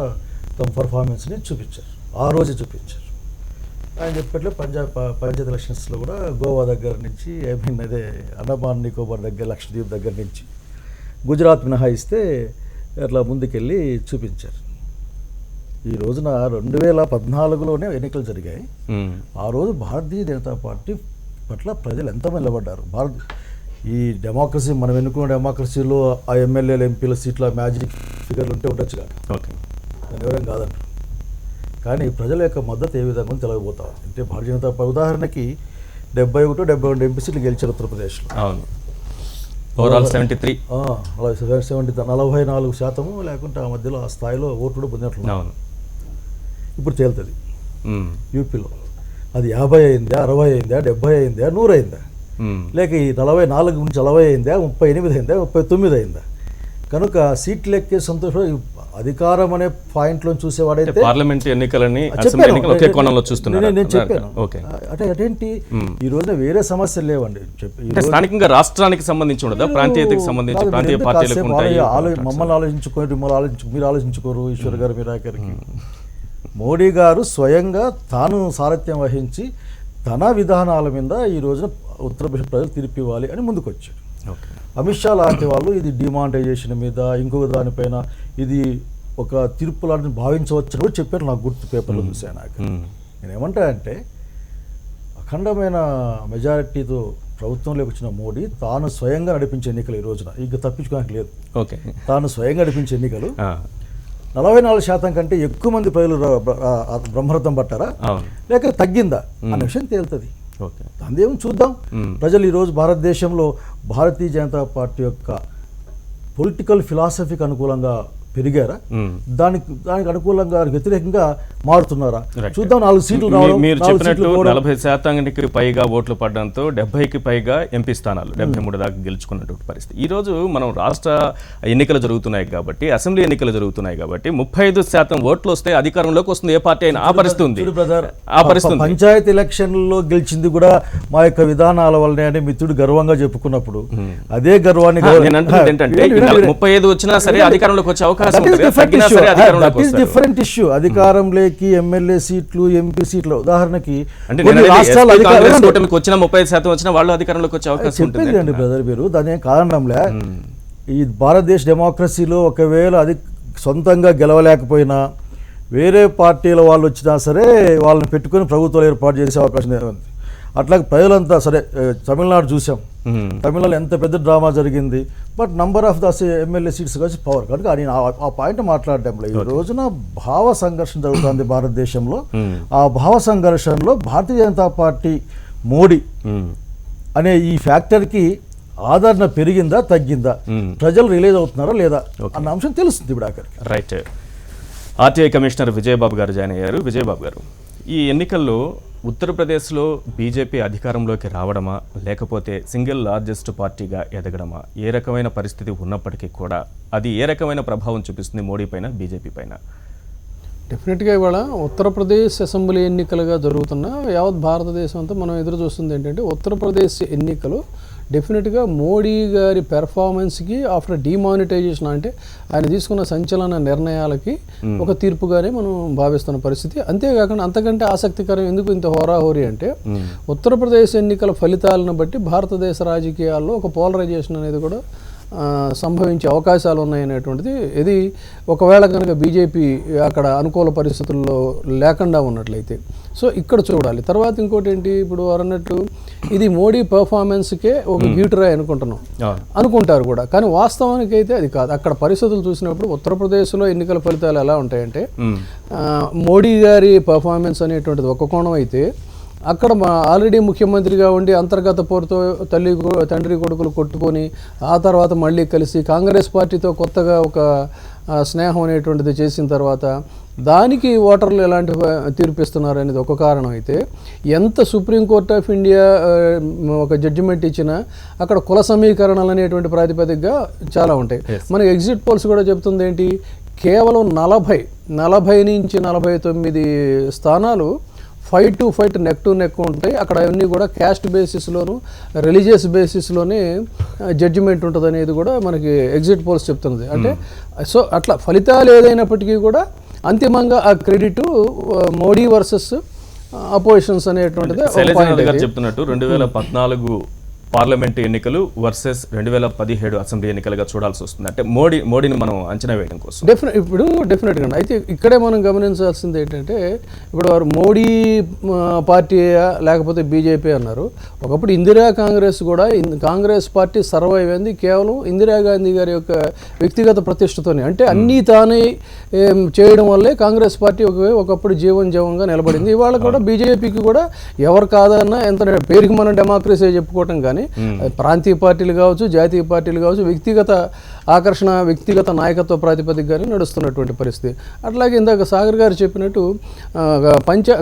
తమ పర్ఫార్మెన్స్ని చూపించారు, ఆ రోజే చూపించారు. ఆయన చెప్పినట్లు పంచాయత్ ఎలక్షన్స్లో కూడా గోవా దగ్గర నుంచి అదే అండమాన్ నికోబార్ దగ్గర లక్షద్వీప్ దగ్గర నుంచి గుజరాత్ మినహాయిస్తే అట్లా ముందుకెళ్ళి చూపించారు. ఈ రోజున 2014లోనే ఎన్నికలు జరిగాయి. ఆ రోజు భారతీయ జనతా పార్టీ పట్ల ప్రజలు ఎంతమంది నిలబడ్డారు. ఈ డెమోక్రసీ, మనం ఎన్నుకున్న డెమోక్రసీలో ఆ ఎమ్మెల్యేలు ఎంపీల సీట్ల మ్యాజిక్ ఫిగర్లు ఉండొచ్చు కాదు, దాని ఎవరేం కాదంటారు. కానీ ప్రజల యొక్క మద్దతు ఏ విధంగా తెలియబోతాం అంటే భారతీయ జనతా పార్టీ ఉదాహరణకి 71-72 ఎంపీ సీట్లు గెలిచారు ఉత్తరప్రదేశ్లో. ఓవరాల్ 73, 44% లేకుంటే ఆ మధ్యలో ఆ స్థాయిలో ఓట్లు కూడా పొందినట్లు. ఇప్పుడు తేలుతుంది యూపీలో అది 50 అయిందా, 60 అయిందా, 70 అయిందా, 100 అయిందా, లేక ఈ 44 నుంచి 40 అయిందా, 38 అయిందా, 39 అయిందా. కనుక సీట్లు ఎక్కే సంతోషం అధికారం అనే పాయింట్లో చూసేవాడైతే పార్లమెంట్ ఎన్నికలని ఒకే కోణంలో చూస్తున్నాడు. నేను చెప్పాను అంటే అదేంటి ఈ రోజున వేరే సమస్యలు లేవండి. స్థానికంగా రాష్ట్రానికి సంబంధించి ఉండదా, ప్రాంతీయతకి సంబంధించి ప్రాంతీయ పార్టీలకు మమ్మల్ని ఆలోచించుకోరు, మీరు ఆలోచించుకోరు. ఈశ్వర్ గారు, మీరాకరికి మోడీ గారు స్వయంగా తాను సారథ్యం వహించి తన విధానాల మీద ఈ రోజున ఉత్తరప్రదేశ్ ప్రజలు తీర్పు ఇవ్వాలి అని ముందుకొచ్చారు. అమిత్ షా లాంటి వాళ్ళు ఇది డిమానిటైజేషన్ మీద ఇంకొక దానిపైన ఇది ఒక తీర్పు లాంటిని భావించవచ్చని కూడా చెప్పారు. నాకు గుర్తు పేపర్లో చూశాను. నాకు నేనేమంటా అంటే అఖండమైన మెజారిటీతో ప్రభుత్వంలోకి వచ్చిన మోడీ తాను స్వయంగా నడిపించే ఎన్నికలు ఈ రోజున ఇక తప్పించుకోవడానికి లేదు. తాను స్వయంగా నడిపించే ఎన్నికలు 44% కంటే ఎక్కువ మంది ప్రజలు బ్రహ్మరథం పట్టారా లేక తగ్గిందా అనే విషయం తేలుతుంది. దానిదేమో చూద్దాం. ప్రజలు ఈరోజు భారతదేశంలో భారతీయ జనతా పార్టీ యొక్క పొలిటికల్ ఫిలాసఫీకి అనుకూలంగా పెరిగారా, దానికి అనుకూలంగా వ్యతిరేకంగా మారుతున్నారా చూద్దాం. 4 సీట్లు మీరు చెప్పినట్టు 40%కి పైగా ఓట్లు పడడంతో 70కి పైగా ఎంపీ స్థానాలు 73 దాకా గెలుచుకున్నటువంటి పరిస్థితి. ఈ రోజు మనం రాష్ట్ర ఎన్నికలు జరుగుతున్నాయి కాబట్టి, అసెంబ్లీ ఎన్నికలు జరుగుతున్నాయి కాబట్టి 35% ఓట్లు వస్తే అధికారంలోకి వస్తుంది ఏ పార్టీ అయినా. ఆ పరిస్థితి ఉంది. ఆ పరిస్థితి పంచాయతీ ఎలక్షన్లో గెలిచింది కూడా మా యొక్క విధానాల వల్లనే అని మిత్రుడు గర్వంగా చెప్పుకున్నప్పుడు అదే గర్వాన్ని నేను అంటున్నది ఏంటంటే 35 వచ్చినా సరే అధికారంలోకి వచ్చే అవకాశం డిఫరెంట్ ఇష్యూ. అధికారంలోకి ఎమ్మెల్యే సీట్లు, ఎంపీ సీట్లు ఉదాహరణకి వచ్చిన 30% వచ్చిన వాళ్ళు అధికారంలోకి వచ్చే అవకాశం చెప్పేది బ్రదర్. మీరు దాని ఏం కారణంలే. ఈ భారతదేశ డెమోక్రసీలో ఒకవేళ అది సొంతంగా గెలవలేకపోయినా వేరే పార్టీల వాళ్ళు వచ్చినా సరే వాళ్ళని పెట్టుకుని ప్రభుత్వాలు ఏర్పాటు చేసే అవకాశం ఉంది. అట్లాగే ప్రజలంతా సరే తమిళనాడు చూసాం, తమిళనాడులో ఎంత పెద్ద డ్రామా జరిగింది. But number of the MLA seats వచ్చి పవర్. కనుక నేను ఆ పాయింట్ మాట్లాడటంలో ఈ రోజున భావ సంఘర్షణ జరుగుతుంది భారతదేశంలో. ఆ భావ సంఘర్షణలో భారతీయ జనతా పార్టీ మోడీ అనే ఈ ఫ్యాక్టర్కి ఆదరణ పెరిగిందా తగ్గిందా, ప్రజలు రిలీజ్ అవుతున్నారా లేదా అన్న అంశం తెలుస్తుంది ఇప్పుడు అక్కడికి. రైట్. ఆర్టీఐ కమిషనర్ విజయబాబు గారు జాయిన్ అయ్యారు. విజయబాబు గారు, ఈ ఎన్నికల్లో ఉత్తరప్రదేశ్లో బీజేపీ అధికారంలోకి రావడమా లేకపోతే సింగిల్ లార్జెస్ట్ పార్టీగా ఎదగడమా, ఏ రకమైన పరిస్థితి ఉన్నప్పటికీ కూడా అది ఏ రకమైన ప్రభావం చూపిస్తుంది మోడీ పైన, బీజేపీ పైన? డెఫినెట్గా ఇవాళ ఉత్తరప్రదేశ్ అసెంబ్లీ ఎన్నికలుగా జరుగుతున్న యావత్ భారతదేశం అంతా మనం ఎదురు చూస్తుంది ఏంటంటే ఉత్తరప్రదేశ్ ఎన్నికలు డెఫినెట్గా మోడీ గారి పెర్ఫార్మెన్స్కి ఆఫ్టర్ డిమానిటైజేషన్ అంటే ఆయన తీసుకున్న సంచలన నిర్ణయాలకి ఒక తీర్పుగానే మనం భావిస్తున్న పరిస్థితి. అంతేకాకుండా అంతకంటే ఆసక్తికరం ఎందుకు ఇంత హోరాహోరీ అంటే ఉత్తరప్రదేశ్ ఎన్నికల ఫలితాలను బట్టి భారతదేశ రాజకీయాల్లో ఒక పోలరైజేషన్ అనేది కూడా సంభవించే అవకాశాలు ఉన్నాయనేటువంటిది. ఇది ఒకవేళ కనుక బీజేపీ అక్కడ అనుకూల పరిస్థితుల్లో లేకుండా ఉన్నట్లయితే సో ఇక్కడ చూడాలి. తర్వాత ఇంకోటి ఏంటి, ఇప్పుడు అన్నట్టు ఇది మోడీ పర్ఫార్మెన్స్కే ఒక గీటురాయి అనుకుంటారు కూడా, కానీ వాస్తవానికి అయితే అది కాదు. అక్కడ పరిస్థితులు చూసినప్పుడు ఉత్తరప్రదేశ్లో ఎన్నికల ఫలితాలు ఎలా ఉంటాయంటే మోడీ గారి పర్ఫార్మెన్స్ అనేటువంటిది ఒక కోణం అయితే అక్కడ ఆల్రెడీ ముఖ్యమంత్రిగా ఉండి అంతర్గత పోరుతో తండ్రి కొడుకులు కొట్టుకొని ఆ తర్వాత మళ్ళీ కలిసి కాంగ్రెస్ పార్టీతో కొత్తగా ఒక స్నేహం అనేటువంటిది చేసిన తర్వాత దానికి ఓటర్లు ఎలాంటి తీర్పిస్తున్నారు అనేది ఒక కారణం అయితే, ఎంత సుప్రీంకోర్ట్ ఆఫ్ ఇండియా ఒక జడ్జిమెంట్ ఇచ్చినా అక్కడ కుల సమీకరణలు అనేటువంటి ప్రాతిపదికగా చాలా ఉంటాయి. మనకి ఎగ్జిట్ పోల్స్ కూడా చెప్తుంది ఏంటి, కేవలం 40 నుంచి 49 స్థానాలు fight to fight neck to neck ఉంటాయి. అక్కడ అన్నీ కూడా క్యాస్ట్ బేసిస్లోను రిలీజియస్ బేసిస్లోనే జడ్జిమెంట్ ఉంటుంది అనేది కూడా మనకి ఎగ్జిట్ పోల్స్ చెప్తున్నది. అంటే సో అట్లా ఫలితాలు ఏదైనప్పటికీ కూడా అంతిమంగా ఆ క్రెడిట్ మోడీ వర్సెస్ అపోజిషన్స్ అనేటువంటిది చెప్తున్నట్టు 2014 పార్లమెంట్ ఎన్నికలు వర్సెస్ 2017 అసెంబ్లీ ఎన్నికలుగా చూడాల్సి వస్తుంది. అంటే మోడీని మనం అంచనా వేయడం కోసం ఇప్పుడు డెఫినెట్గా అయితే ఇక్కడే మనం గమనించాల్సింది ఏంటంటే, ఇప్పుడు వారు మోడీ పార్టీ లేకపోతే బీజేపీ అన్నారు. ఒకప్పుడు ఇందిరా కాంగ్రెస్ కూడా కాంగ్రెస్ పార్టీ సర్వైవ్ అయింది కేవలం ఇందిరాగాంధీ గారి యొక్క వ్యక్తిగత ప్రతిష్టతోనే. అంటే అన్నీ తానే చేయడం వల్లే కాంగ్రెస్ పార్టీ ఒకప్పుడు జీవంగా నిలబడింది. ఇవాళ కూడా బీజేపీకి కూడా ఎవరు కాదన్నా ఎంత పేరుకి మనం డెమోక్రసీ చెప్పుకోవటం కానీ ప్రాంతీయ పార్టీలు కావచ్చు, జాతీయ పార్టీలు కావచ్చు, వ్యక్తిగత ఆకర్షణ, వ్యక్తిగత నాయకత్వ ప్రాతిపదికగానే నడుస్తున్నటువంటి పరిస్థితి. అట్లాగే ఇందాక సాగర్ గారు చెప్పినట్టు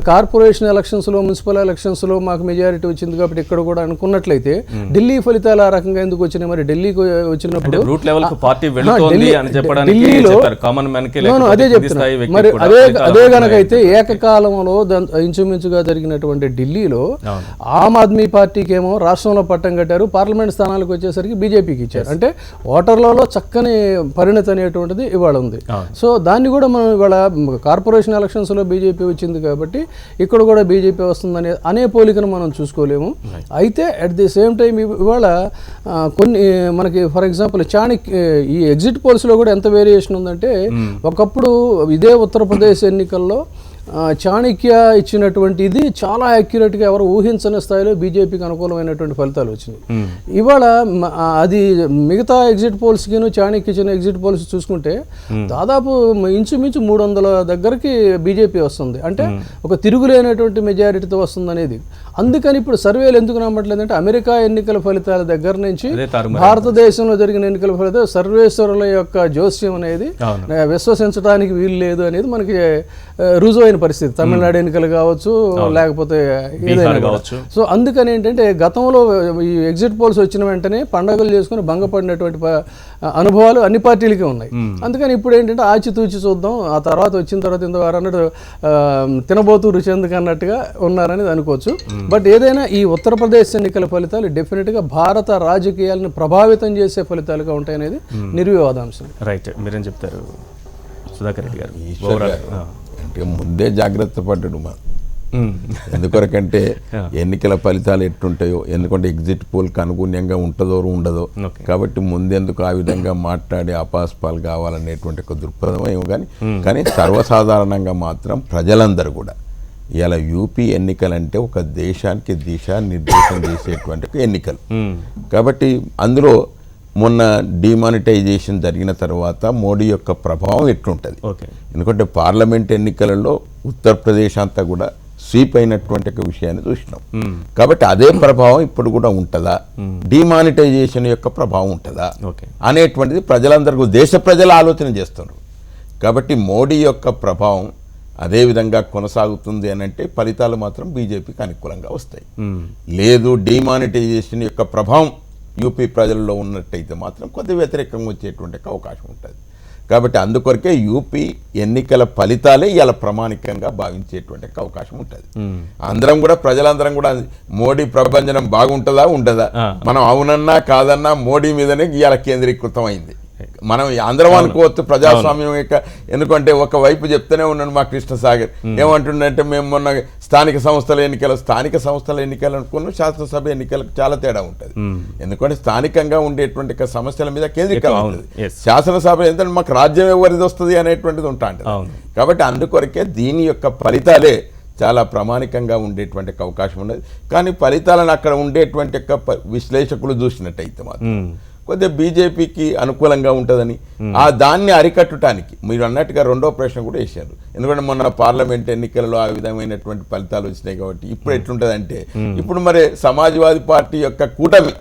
కార్పొరేషన్ ఎలక్షన్స్లో, మున్సిపల్ ఎలక్షన్స్లో మాకు మెజారిటీ వచ్చింది కాబట్టి ఇక్కడ కూడా అనుకున్నట్లయితే ఢిల్లీ ఫలితాలు ఆ రకంగా ఎందుకు వచ్చినాయి? మరి ఢిల్లీకి వచ్చినప్పుడు అదే చెప్తున్నారు. మరి అదే కనుకైతే ఏకకాలంలో ఇంచుమించుగా జరిగినటువంటి ఢిల్లీలో ఆమ్ ఆద్మీ పార్టీకి ఏమో రాష్ట్రంలో పట్టం కట్టారు, పార్లమెంట్ స్థానాలకు వచ్చేసరికి బీజేపీకి ఇచ్చారు. అంటే ఓటర్లలో చక్కని పరిణతి అనేటువంటిది ఇవాళ ఉంది. సో దాన్ని కూడా మనం ఇవాళ కార్పొరేషన్ ఎలక్షన్స్లో బీజేపీ వచ్చింది కాబట్టి ఇక్కడ కూడా బీజేపీ వస్తుందనే పోలికను మనం చూసుకోలేము. అయితే అట్ ది సేమ్ టైం ఇవాళ కొన్ని మనకి ఫర్ ఎగ్జాంపుల్ ఈ ఎగ్జిట్ పోల్స్లో కూడా ఎంత వేరియేషన్ ఉందంటే, ఒకప్పుడు ఇదే ఉత్తరప్రదేశ్ ఎన్నికల్లో చాణక్య ఇచ్చినటువంటి ఇది చాలా యాక్యురేట్గా ఎవరు ఊహించని స్థాయిలో బీజేపీకి అనుకూలమైనటువంటి ఫలితాలు వచ్చినాయి. ఇవాళ అది మిగతా ఎగ్జిట్ పోల్స్కిను చాణక్య ఇచ్చిన ఎగ్జిట్ పోల్స్ చూసుకుంటే దాదాపు ఇంచుమించు 300 దగ్గరికి బీజేపీ వస్తుంది. అంటే ఒక తిరుగులేనటువంటి మెజారిటీతో వస్తుంది అనేది. అందుకని ఇప్పుడు సర్వేలు ఎందుకు నమ్మట్లేదంటే, అమెరికా ఎన్నికల ఫలితాల దగ్గర నుంచి భారతదేశంలో జరిగిన ఎన్నికల ఫలితాలు సర్వేశ్వరుల యొక్క జోస్యం అనేది విశ్వసించడానికి వీలు లేదు అనేది మనకి రుజువైన పరిస్థితి. తమిళనాడు ఎన్నికలు కావచ్చు, లేకపోతే ఏదైనా కావచ్చు. సో అందుకని ఏంటంటే, గతంలో ఈ ఎగ్జిట్ పోల్స్ వచ్చిన వెంటనే పండుగలు చేసుకుని భంగపడినటువంటి అనుభవాలు అన్ని పార్టీలకి ఉన్నాయి. అందుకని ఇప్పుడు ఏంటంటే ఆచితూచి చూద్దాం, ఆ తర్వాత వచ్చిన తర్వాత ఇంతవారు అన్నట్టు తినబోతూ రుచి ఎందుకు అన్నట్టుగా ఉన్నారనేది అనుకోవచ్చు. బట్ ఏదైనా ఈ ఉత్తరప్రదేశ్ ఎన్నికల ఫలితాలు డెఫినెట్గా భారత రాజకీయాలను ప్రభావితం చేసే ఫలితాలుగా ఉంటాయనేది నిర్వివాదాంశం. రైట్, మీరేం చెప్తారు సుధాకర్ రెడ్డి గారు? అంటే ముందే జాగ్రత్త పడ్డాడు మా ఎందుకొరకంటే ఎన్నికల ఫలితాలు ఎట్టుంటాయో, ఎందుకంటే ఎగ్జిట్ పోల్కి అనుగుణ్యంగా ఉంటుందో ఉండదో కాబట్టి ముందెందుకు ఆ విధంగా మాట్లాడి అపాస్పాలు కావాలనేటువంటి ఒక దృక్పథం ఏమో కానీ సర్వసాధారణంగా మాత్రం ప్రజలందరూ కూడా ఇలా యూపీ ఎన్నికలంటే ఒక దేశానికి దిశానిర్దేశం చేసేటువంటి ఎన్నికలు. కాబట్టి అందులో మొన్న డిమానిటైజేషన్ జరిగిన తర్వాత మోడీ యొక్క ప్రభావం ఎట్లుంటుంది? ఎందుకంటే పార్లమెంట్ ఎన్నికలలో ఉత్తరప్రదేశ్ అంతా కూడా స్వీప్ అయినటువంటి ఒక విషయాన్ని చూసినాం. కాబట్టి అదే ప్రభావం ఇప్పుడు కూడా ఉంటుందా, డిమానిటైజేషన్ యొక్క ప్రభావం ఉంటుందా అనేటువంటిది ప్రజలందరికీ, దేశ ప్రజలు ఆలోచన చేస్తున్నారు. కాబట్టి మోడీ యొక్క ప్రభావం అదేవిధంగా కొనసాగుతుంది అని అంటే ఫలితాలు మాత్రం బీజేపీకి అనుకూలంగా వస్తాయి. లేదు డిమానిటైజేషన్ యొక్క ప్రభావం యూపీ ప్రజల్లో ఉన్నట్టయితే మాత్రం కొద్ది వ్యతిరేకంగా వచ్చేటువంటి అవకాశం ఉంటుంది. కాబట్టి అందుకొరకే యూపీ ఎన్నికల ఫలితాలే ఇలా ప్రామాణికంగా భావించేటువంటి అవకాశం ఉంటుంది. అందరం కూడా ప్రజలందరం కూడా మోడీ ప్రభంజనం బాగుంటుందా ఉండదా, మనం అవునన్నా కాదన్నా మోడీ మీదనే ఇవాళ కేంద్రీకృతం అయింది. మనం అందరం అనుకోవచ్చు ప్రజాస్వామ్యం యొక్క, ఎందుకంటే ఒకవైపు చెప్తూనే ఉన్నాను మా కృష్ణసాగర్ ఏమంటుండంటే, మేము మొన్న స్థానిక సంస్థల ఎన్నికలు అనుకున్న శాసనసభ ఎన్నికలకు చాలా తేడా ఉంటుంది. ఎందుకంటే స్థానికంగా ఉండేటువంటి సమస్యల మీద కేంద్రీకరణ ఉంటుంది. శాసనసభ ఏంటంటే మాకు రాజ్యం ఎవరిది వస్తుంది అనేటువంటిది ఉంటాంట. కాబట్టి అందుకొరకే దీని యొక్క ఫలితాలే చాలా ప్రామాణికంగా ఉండేటువంటి అవకాశం ఉన్నది. కానీ ఫలితాలను అక్కడ ఉండేటువంటి విశ్లేషకులు చూసినట్టయితే మాత్రం కొద్దిగా బీజేపీకి అనుకూలంగా ఉంటుందని ఆ దాన్ని అరికట్టడానికి మీరు అన్నట్టుగా రెండో ప్రశ్న కూడా వేశారు. ఎందుకంటే మొన్న పార్లమెంట్ ఎన్నికలలో ఆ విధమైనటువంటి ఫలితాలు వచ్చినాయి కాబట్టి ఇప్పుడు ఎట్లుంటదంటే ఇప్పుడు మరి సమాజ్వాదీ పార్టీ యొక్క కూటమి,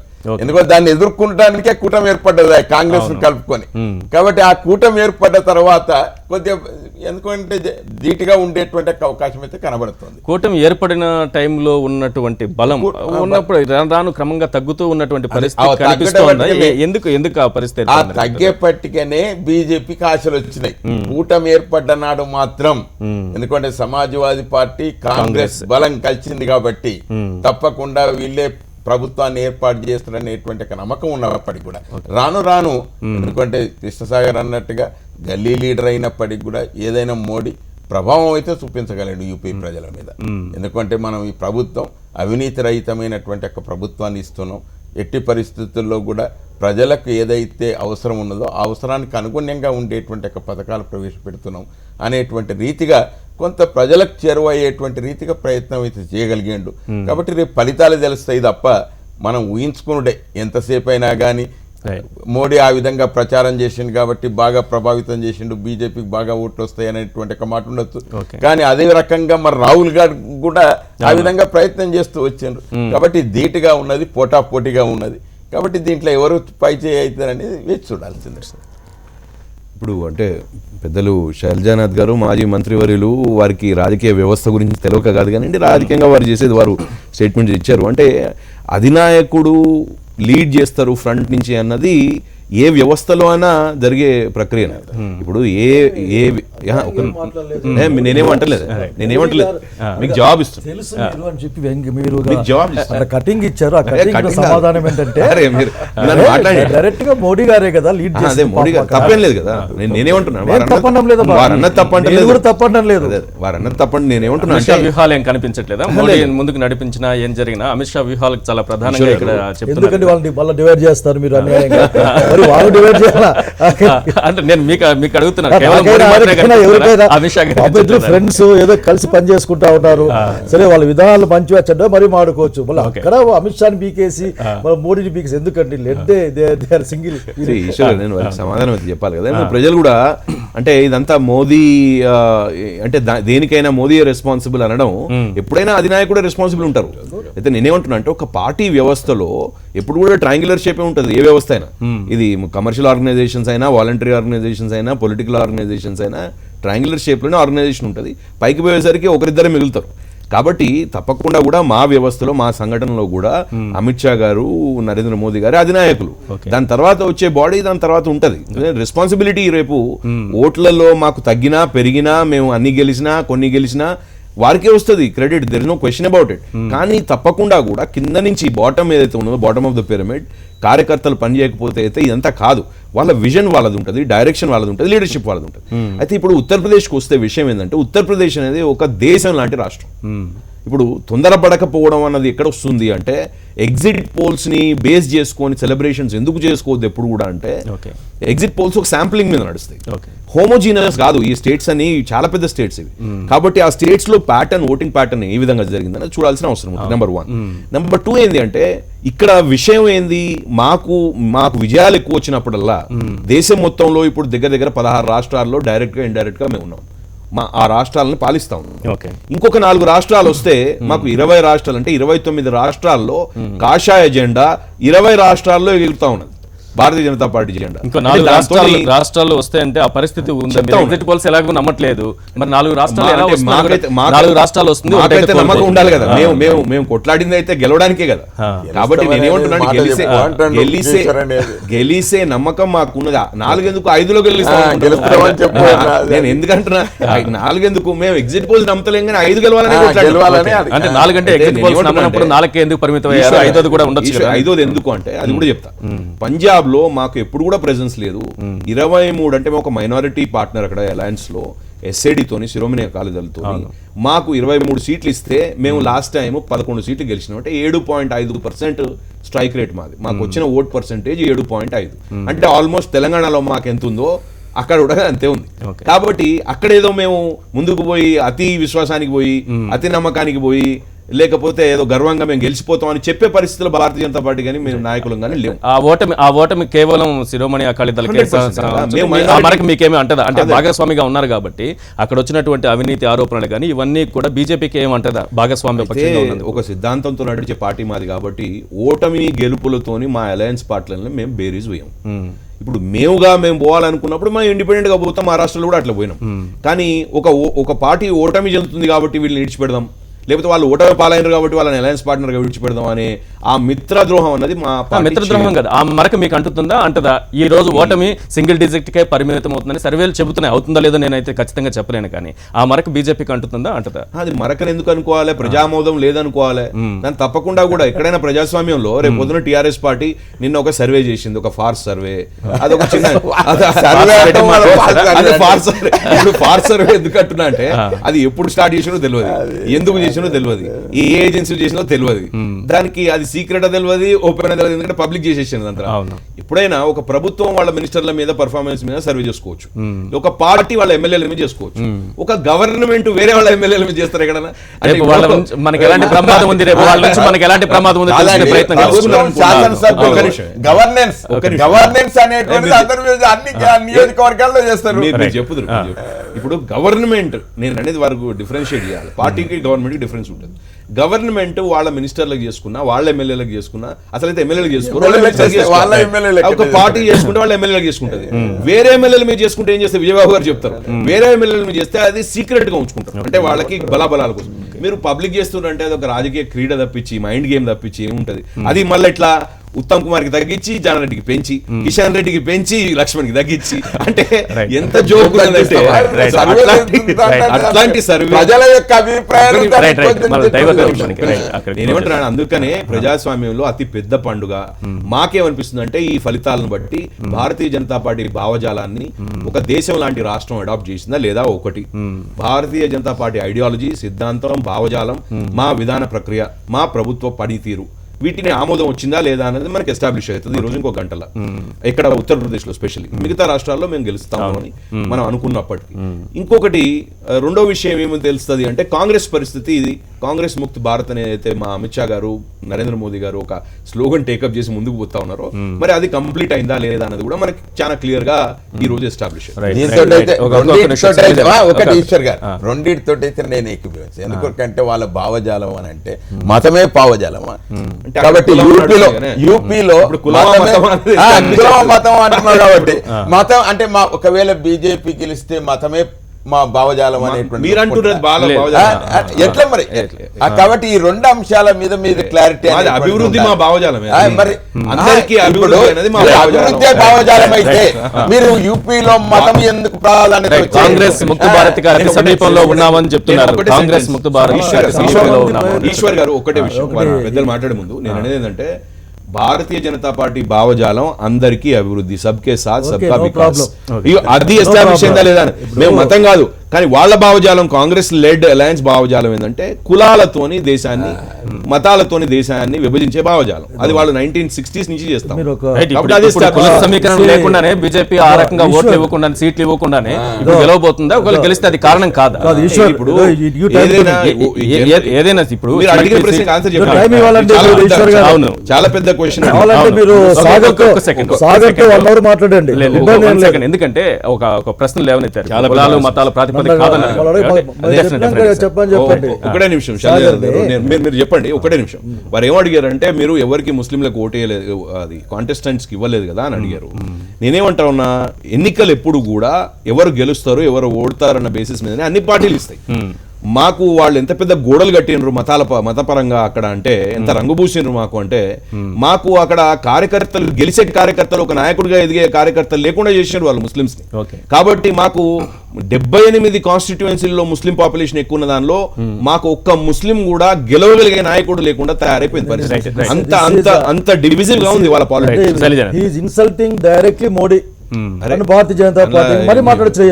ఎందుకంటే దాన్ని ఎదుర్కొనడానికే కూటమి ఏర్పడ్డది కాంగ్రెస్ కలుపుకొని. కాబట్టి ఆ కూటమి ఏర్పడ్డ తర్వాత కొద్దిగా ఎందుకంటే ధీటుగా ఉండేటువంటి అవకాశం అయితే కనబడుతుంది. కూటమి ఏర్పడిన టైంలో ఉన్నటువంటి బలం ఉన్నప్పుడు రాను క్రమంగా తగ్గుతూ ఉన్నటువంటి పరిస్థితి కనిపిస్తోందా? ఎందుకు ఆ పరిస్థితి? ఆ తగ్గేపట్టికనే బీజేపీకి ఆశలు వచ్చినాయి. కూటమి ఏర్పడ్డ నాడు మాత్రం ఎందుకంటే సమాజ్వాదీ పార్టీ కాంగ్రెస్ బలం కలిసింది కాబట్టి తప్పకుండా వీళ్ళే ప్రభుత్వాన్ని ఏర్పాటు చేస్తారనేటువంటి ఒక నమ్మకం ఉన్నప్పటికీ కూడా రాను రాను ఎందుకంటే కృష్ణసాగర్ అన్నట్టుగా గల్లీ లీడర్ అయినప్పటికీ కూడా ఏదైనా మోడీ ప్రభావం అయితే చూపించగలడు యూపీ ప్రజల మీద. ఎందుకంటే మనం ఈ ప్రభుత్వం అవినీతి రహితమైనటువంటి ఒక ప్రభుత్వాన్ని ఇస్తున్నాం. ఎట్టి పరిస్థితుల్లో కూడా ప్రజలకు ఏదైతే అవసరం ఉన్నదో ఆ అవసరానికి అనుగుణంగా ఉండేటువంటి ఒక పథకాలు ప్రవేశపెడుతున్నాం అనేటువంటి రీతిగా కొంత ప్రజలకు చేరువయ్యేటువంటి రీతిగా ప్రయత్నం అయితే చేయగలిగాడు. కాబట్టి రేపు ఫలితాలు తెలుస్తాయి తప్ప మనం ఊహించుకునుడే ఎంతసేపు అయినా కానీ మోడీ ఆ విధంగా ప్రచారం చేసిండు కాబట్టి బాగా ప్రభావితం చేసిండు, బీజేపీకి బాగా ఓట్లు వస్తాయి అనేటువంటి ఒక మాట ఉండొచ్చు. కానీ అదే రకంగా మరి రాహుల్ గారు కూడా ఆ విధంగా ప్రయత్నం చేస్తూ వచ్చారు. కాబట్టి ధీటుగా ఉన్నది, పోటాపోటీగా ఉన్నది. కాబట్టి దీంట్లో ఎవరు పై చేయి అవుతారనేది వేచి చూడాల్సిందే. ఇప్పుడు అంటే పెద్దలు శైలజానాథ్ గారు మాజీ మంత్రివర్యులు, వారికి రాజకీయ వ్యవస్థ గురించి తెలియక కాదు కానీ రాజకీయంగా వారు చేసేది వారు స్టేట్మెంట్స్ ఇచ్చారు. అంటే అధినాయకుడు లీడ్ చేస్తారు ఫ్రంట్ నుంచి అన్నది ఏ వ్యవస్థలో అయినా జరిగే ప్రక్రియ. ఇప్పుడు నేనేమంటలేదు మీకు జవాబు ఇస్తాను తెలుసు అని చెప్పి మీరు కటింగ్ ఇచ్చారు. సమాధానం ఏంటంటే డైరెక్ట్ గా మోడీ గారే కదా లీడ్ చేస్తే మోడీ గారు తప్పేం లేదు కదా. నేనేమంటున్నాను వారన్నది తప్పడం లేదు. వారన్నది తప్పండి. నేనేమంటున్నా వ్యూహాలు ఏం కనిపించట్లేదా? మోడీ ముందుకు నడిపించినా ఏం జరిగినా అమిత్ షా వ్యూహాలకు చాలా ప్రధానంగా ఇక్కడ చెప్తున్నారు. ఎందుకంటే వాళ్ళని డివైడ్ చేస్తారు మీరు అన్యాయంగా. వాళ్ళు డివైడ్ చేయాలా అంటే నేను మీకు అడుగుతున్నా, ఫ్రెండ్స్ ఏదో కలిసి పని చేసుకుంటా ఉంటారు. సరే వాళ్ళ విధానాలు మంచిగా చెడ్డ మరి మాడుకోవచ్చు. మళ్ళీ అక్కడ అమిత్ షాని బీకేసి మోడీని బీకేసి ఎందుకండి? సింగిల్ నేను సమాధానం అయితే చెప్పాలి కదా. ప్రజలు కూడా అంటే ఇదంతా మోదీ అంటే దేనికైనా మోదీ రెస్పాన్సిబుల్ అనడం, ఎప్పుడైనా అధినాయకుడే రెస్పాన్సిబుల్ ఉంటారు. అయితే నేనేమంటున్నా అంటే ఒక పార్టీ వ్యవస్థలో ఎప్పుడు కూడా ట్రయాంగులర్ షేపే ఉంటుంది ఏ వ్యవస్థ అయినా. ఇది కమర్షియల్ ఆర్గనైజేషన్స్ అయినా, వాలంటరీ ఆర్గనైజేషన్స్ అయినా, పొలిటికల్ ఆర్గనైజేషన్స్ అయినా ట్రయాంగులర్ షేప్లోనే ఆర్గనైజేషన్ ఉంటుంది. పైకి పోయేసరికి ఒకరిద్దరే మిగులుతారు. కాబట్టి తప్పకుండా కూడా మా వ్యవస్థలో మా సంఘటనలో కూడా అమిత్ షా గారు, నరేంద్ర మోదీ గారు అధినాయకులు. దాని తర్వాత వచ్చే బాడీ దాని తర్వాత ఉంటది రెస్పాన్సిబిలిటీ. రేపు ఓట్లలో మాకు తగ్గినా పెరిగినా, మేము అన్ని గెలిచినా కొన్ని గెలిచినా వారికే వస్తుంది credit, there is no question about it. కానీ తప్పకుండా కూడా కింద నుంచి బాటమ్ ఏదైతే ఉన్నదో, బాటమ్ ఆఫ్ ద పిరమిడ్ కార్యకర్తలు పని చేయకపోతే అయితే ఇదంతా కాదు. వాళ్ళ విజన్ వాళ్ళది ఉంటుంది, డైరెక్షన్ వాళ్ళది ఉంటుంది, లీడర్షిప్ వాళ్ళది ఉంటుంది. అయితే ఇప్పుడు ఉత్తరప్రదేశ్కి వస్తే విషయం ఏంటంటే, ఉత్తరప్రదేశ్ అనేది ఒక దేశం లాంటి రాష్ట్రం. ఇప్పుడు తొందరపడకపోవడం అన్నది ఎక్కడ వస్తుంది అంటే, ఎగ్జిట్ పోల్స్ ని బేస్ చేసుకొని సెలబ్రేషన్స్ ఎందుకు చేసుకోవద్దు ఎప్పుడు కూడా అంటే, ఎగ్జిట్ పోల్స్ ఒక శాంప్లింగ్ మీద నడుస్తాయి, హోమోజీనియస్ కాదు. ఈ స్టేట్స్ అని చాలా పెద్ద స్టేట్స్ ఇవి. కాబట్టి ఆ స్టేట్స్ లో ప్యాటర్న్, ఓటింగ్ ప్యాటర్న్ ఏ విధంగా జరిగిందని చూడాల్సిన అవసరం ఉంది. నెంబర్ 1. నెంబర్ 2 ఏంది అంటే, ఇక్కడ విషయం ఏంది, మాకు విజయాలు ఎక్కువ వచ్చినప్పుడల్లా దేశం మొత్తంలో ఇప్పుడు దగ్గర 16 రాష్ట్రాల్లో డైరెక్ట్ గా ఇండైరెక్ట్ గా మేము ఉన్నాం. ఆ రాష్ట్రాలను పాలిస్తా ఉన్నాం. ఇంకొక 4 రాష్ట్రాలు వస్తే మాకు 20 రాష్ట్రాలు అంటే 29 రాష్ట్రాల్లో కాషాయ జెండా 20 రాష్ట్రాల్లో ఎగురుతా ఉన్నది భారతీయ జనతా పార్టీ జెండా. ఇంకా 4 రాష్ట్రాలు వస్తాయంటే ఆ పరిస్థితి ఎగ్జిట్ పోల్స్ ఎలాగో నమ్మట్లేదు. మరి 4 రాష్ట్రాలు వస్తుంది, నమ్మకం ఉండాలి కదా. మేము కొట్లాడింది అయితే గెలవడానికే కదా. కాబట్టి నేనేమంటున్నాను, గెలిసే నమ్మకం మాకున్నది. 4 ఎందుకు 5లో నేను ఎందుకంటున్నా 4 ఎందుకు, మేము ఎగ్జిట్ పోల్స్ నమ్మతలేం కానీ 5 గెలవాలని అంటే 4 అంటే ఎగ్జిట్ పోల్స్ నమ్మనప్పుడు 4కే ఎందుకు పరిమితం అయ్యారు? 5ది కూడా ఉండొచ్చు. 5ది ఎందుకు అంటే అది కూడా చెప్తా. పంజాబ్ లో మాకు ఎప్పుడు కూడా ప్రెజెన్స్ లేదు. 23 అంటే ఒక మైనారిటీ పార్ట్నర్ అక్కడ అలయన్స్ లో SAD తోని, శిరోమణి అకాలీ దళతో మాకు 23 సీట్లు ఇస్తే మేము లాస్ట్ టైం 11 సీట్లు గెలిచినాం. అంటే 7.5% స్ట్రైక్ రేట్ మాది. మాకు వచ్చిన ఓట్ పర్సెంటేజ్ 7.5. అంటే ఆల్మోస్ట్ తెలంగాణలో మాకు ఎంత ఉందో అక్కడ కూడా అంతే ఉంది. కాబట్టి అక్కడేదో మేము ముందుకు పోయి అతి విశ్వాసానికి పోయి, అతి నమ్మకానికి పోయి లేకపోతే ఏదో గర్వంగా మేము గెలిచిపోతాం అని చెప్పే పరిస్థితుల్లో భారతీయ జనతా పార్టీ కానీ మేము నాయకులు కానీ లేవు. ఆ ఓటమి కేవలం శిరోమణి అకాళీ దళ 100% మీకేమీ అంటదా? అంటే భాగస్వామిగా ఉన్నారు కాబట్టి అక్కడ వచ్చినటువంటి అవినీతి ఆరోపణలు కానీ ఇవన్నీ కూడా బీజేపీకి ఏమంటదా? భాగస్వామ్య పక్షంగా ఉన్నందుకు. ఒక సిద్ధాంతంతో నడిచే పార్టీ మాది కాబట్టి ఓటమి గెలుపులతోని మా అలయన్స్ పార్టీలను మేము బేరీజ్ వేయం. ఇప్పుడు మేము పోవాలనుకున్నప్పుడు మేము ఇండిపెండెంట్ గా పోతాం. మహారాష్ట్రలో కూడా అట్లా పోయినాం. కానీ ఒక పార్టీ ఓటమి చెందుతుంది కాబట్టి వీళ్ళని విడిచిపెడదాం, లేకపోతే వాళ్ళు ఓటమి పాలైనరు కాబట్టి వాళ్ళని అలయన్స్ పార్ట్నర్ గా విడిచిపెడదాం అనే ఆ మిత్రద్రోహం అన్నది మా మిత్రద్రోహం కదా. ఆ మరక మీకు అంటుతుందా అంటదా? ఈ రోజు ఓటమి సింగిల్ డిజిట్ కే పరిమితం అవుతుందని సర్వేలు చెబుతున్నాయి. అవుతుందా లేదో నేనైతే ఖచ్చితంగా చెప్పలేను, కానీ ఆ మరక బీజేపీకి అంటుతుందా అంటదా? అది మరకను ఎందుకు అనుకోవాలి? ప్రజామోదం లేదనుకోవాలి. దాన్ని తప్పకుండా కూడా ఎక్కడైనా ప్రజాస్వామ్యంలో రేపు పొద్దున టీఆర్ఎస్ పార్టీ నిన్న ఒక సర్వే చేసింది, ఒక ఫార్స్ సర్వే. అదొక చిన్న ఫార్స్ సర్వే ఎందుకు అంటున్నా అంటే అది ఎప్పుడు స్టార్ట్ చేసినో తెలియదు, ఎందుకు చేసినో తెలియదు, ఏ ఏజెన్సీలు చేసినో తెలియదు, దానికి అది సీక్రెట్ తెలియదు, ఓపెన్ తెలియదు, ఎందుకంటే పబ్లిక్ చేసేసింది అంతా. ఎప్పుడైనా ఒక ప్రభుత్వం వాళ్ళ మినిస్టర్ల మీద పర్ఫార్మెన్స్ మీద సర్వే చేసుకోవచ్చు, ఒక పార్టీ వాళ్ళ ఎమ్మెల్యేల మీద చేసుకోవచ్చు, ఒక గవర్నమెంట్ వేరే వాళ్ళ ఎమ్మెల్యేల మీద చేస్తారు ఎక్కడన్నా. మనకి ఎలాంటి ప్రమాదం ఉంది, రేపు వాళ్ళ నుంచి మనకి ఎలాంటి ప్రమాదం ఉంది ప్రయత్నం గవర్నెన్స్ అనేటువంటి అన్ని నియోజకవర్గాల్లో చేస్తారు. చెప్పుదురు ఇప్పుడు గవర్నమెంట్, నేను అనేది వరకు డిఫరెన్షియేట్ చేయాలి. పార్టీకి గవర్నమెంట్కి డిఫరెన్స్ ఉంటుంది. గవర్నమెంట్ వాళ్ళ మినిస్టర్లకు చేసుకున్నా, వాళ్ళ ఎమ్మెల్యేలకు చేసుకున్నా, అసలు ఎమ్మెల్యేలకు చేసుకున్నా, ఒక పార్టీ చేసుకుంటే వాళ్ళ ఎమ్మెల్యేలకు చేసుకుంటుంది. వేరే ఎమ్మెల్యేల మీద చేసుకుంటే ఏం చేస్తే విజయబాబు గారు చెప్తారు, వేరే ఎమ్మెల్యేల మీద చేస్తే అది సీక్రెట్ గా ఉంచుకుంటారు. అంటే వాళ్ళకి బలాబలాల కోసం. మీరు పబ్లిక్ చేస్తున్నారంటే అది ఒక రాజకీయ క్రీడ తప్పించి, మైండ్ గేమ్ తప్పించి ఏముంటది. అది మళ్ళీ ఇట్లా ఉత్తమ్ కుమార్ కి తగ్గించి, జాన్ రెడ్డికి పెంచి, కిషన్ రెడ్డికి పెంచి, లక్ష్మణ్ కి తగ్గించి, అంటే ఎంత జోక్ అంటే అట్లాంటి సర్వే ప్రజల యొక్క అభిప్రాయాలు. నేనేమంటున్నాను, అందుకనే ప్రజాస్వామ్యంలో అతి పెద్ద పండుగ మాకేమనిపిస్తుంది అంటే ఈ ఫలితాలను బట్టి భారతీయ జనతా పార్టీ భావజాలాన్ని ఒక దేశం లాంటి రాష్ట్రం అడాప్ట్ చేసిందా లేదా. ఒకటి భారతీయ జనతా పార్టీ ఐడియాలజీ, సిద్ధాంతం, భావజాలం, మా విధాన ప్రక్రియ, మా ప్రభుత్వ పనితీరు, వీటిని ఆమోదం వచ్చిందా లేదా అనేది మనకి ఎస్టాబ్లిష్ అవుతుంది ఈ రోజు ఇంకో గంటల. ఇక్కడ ఉత్తరప్రదేశ్ లో స్పెషల్లీ, మిగతా రాష్ట్రాల్లో మేము గెలుస్తాము అని మనం అనుకున్నప్పటికీ. ఇంకొకటి రెండో విషయం ఏమో తెలుస్తుంది అంటే కాంగ్రెస్ పరిస్థితి. ఇది కాంగ్రెస్ ముక్త్ భారత్ అని అయితే మా అమిత్ షా గారు, నరేంద్ర మోదీ గారు ఒక స్లోగన్ టేకప్ చేసి ముందుకు పోతా ఉన్నారో, మరి అది కంప్లీట్ అయిందా లేదా అనేది కూడా మనకి చాలా క్లియర్ గా ఈ రోజు ఎస్టాబ్లిష్ రెండింటితో అయితే నేను ఏకీభవించు. ఎందుకంటే వాళ్ళ భావజాలం అని అంటే మతమే భావజాలమా? కాబట్టి యూపీలో మతం అంటున్నారు కాబట్టి మతం అంటే ఒకవేళ బీజేపీ గెలిస్తే మతమే మా భావజాలం అనేటువంటి ఎట్లా మరి. కాబట్టి ఈ రెండు అంశాల మీద మీరు క్లారిటీ, అభివృద్ధి మా భావజాలం, మరి అభివృద్ధి భావజాలం అయితే మీరు యూపీలో మతం ఎందుకు ప్రాధాన్యత? కాంగ్రెస్ ముక్త భారత్ గారి సమీపంలో ఉన్నామని చెప్తున్నారు. కాంగ్రెస్ ముక్త భారత్ ఈశ్వర్ గారు ఒకటే విషయం పెద్దలు మాట్లాడే ముందు నేను అనేది ఏంటంటే, భారతీయ జనతా పార్టీ భావజాలం అందరికీ అభివృద్ధి, సబ్కే సాత్ సబ్కా వికాస్, అది ఎస్టాబ్లిష్ అయిందా లేదా. మేము మతం కాదు, కానీ వాళ్ళ భావజాలం, కాంగ్రెస్ లెడ్ అలయన్స్ భావజాలం ఏంటంటే కులాలతోని దేశాన్ని, మతాలతోని దేశాన్ని విభజించే భావజాలం. అది వాళ్ళు 1960s నుంచి చేస్తాం. సమీకరణ లేకుండానే బీజేపీ ఆ రకంగా ఓట్లు ఇవ్వకుండా, సీట్లు ఇవ్వకుండానే ఇప్పుడు గెలవబోతుందా? ఒకవేళ గెలిస్తే అది కారణం కాదా? ఇప్పుడు ఏదైనా ఇప్పుడు చాలా పెద్ద క్వశ్చన్. ఎందుకంటే ఒక ప్రశ్న లేవనెత్తారు, కులాలు మతాల ప్రాతిపదిక ఒకటే నిమిషం మీరు చెప్పండి. ఒకటే నిమిషం. వారు ఏమడిగారంటే, మీరు ఎవరికి ముస్లింలకు ఓటేయలేదు, అది కాంటెస్టెంట్స్ కి ఇవ్వలేదు కదా అని అడిగారు. నేనేమంటా ఉన్నా, ఎన్నికలు ఎప్పుడు కూడా ఎవరు గెలుస్తారు ఎవరు ఓడతారన్న బేసిస్ మీదనే అన్ని పార్టీలు ఇస్తాయి. మాకు వాళ్ళు ఎంత పెద్ద గోడలు కట్టినరు మతపరంగా అక్కడ అంటే, ఎంత రంగుబూసినరు మాకు అంటే, మాకు అక్కడ కార్యకర్తలు, గెలిచే కార్యకర్తలు, ఒక నాయకుడిగా ఎదిగే కార్యకర్తలు లేకుండా చేసినారు వాళ్ళు ముస్లింస్ ని. కాబట్టి మాకు 78 కాన్స్టిట్యుయెన్సీల్లో ముస్లిం పాపులేషన్ ఎక్కువ ఉన్న దానిలో మాకు ఒక్క ముస్లిం కూడా గెలవగలిగే నాయకుడు లేకుండా తయారైపోయింది పరిస్థితి. అంత డివిజివ్ గా ఉంది వాళ్ళ politics. Insulting directly Modi, Bharatiya Janata party మరి మాట్లాడచ్చు.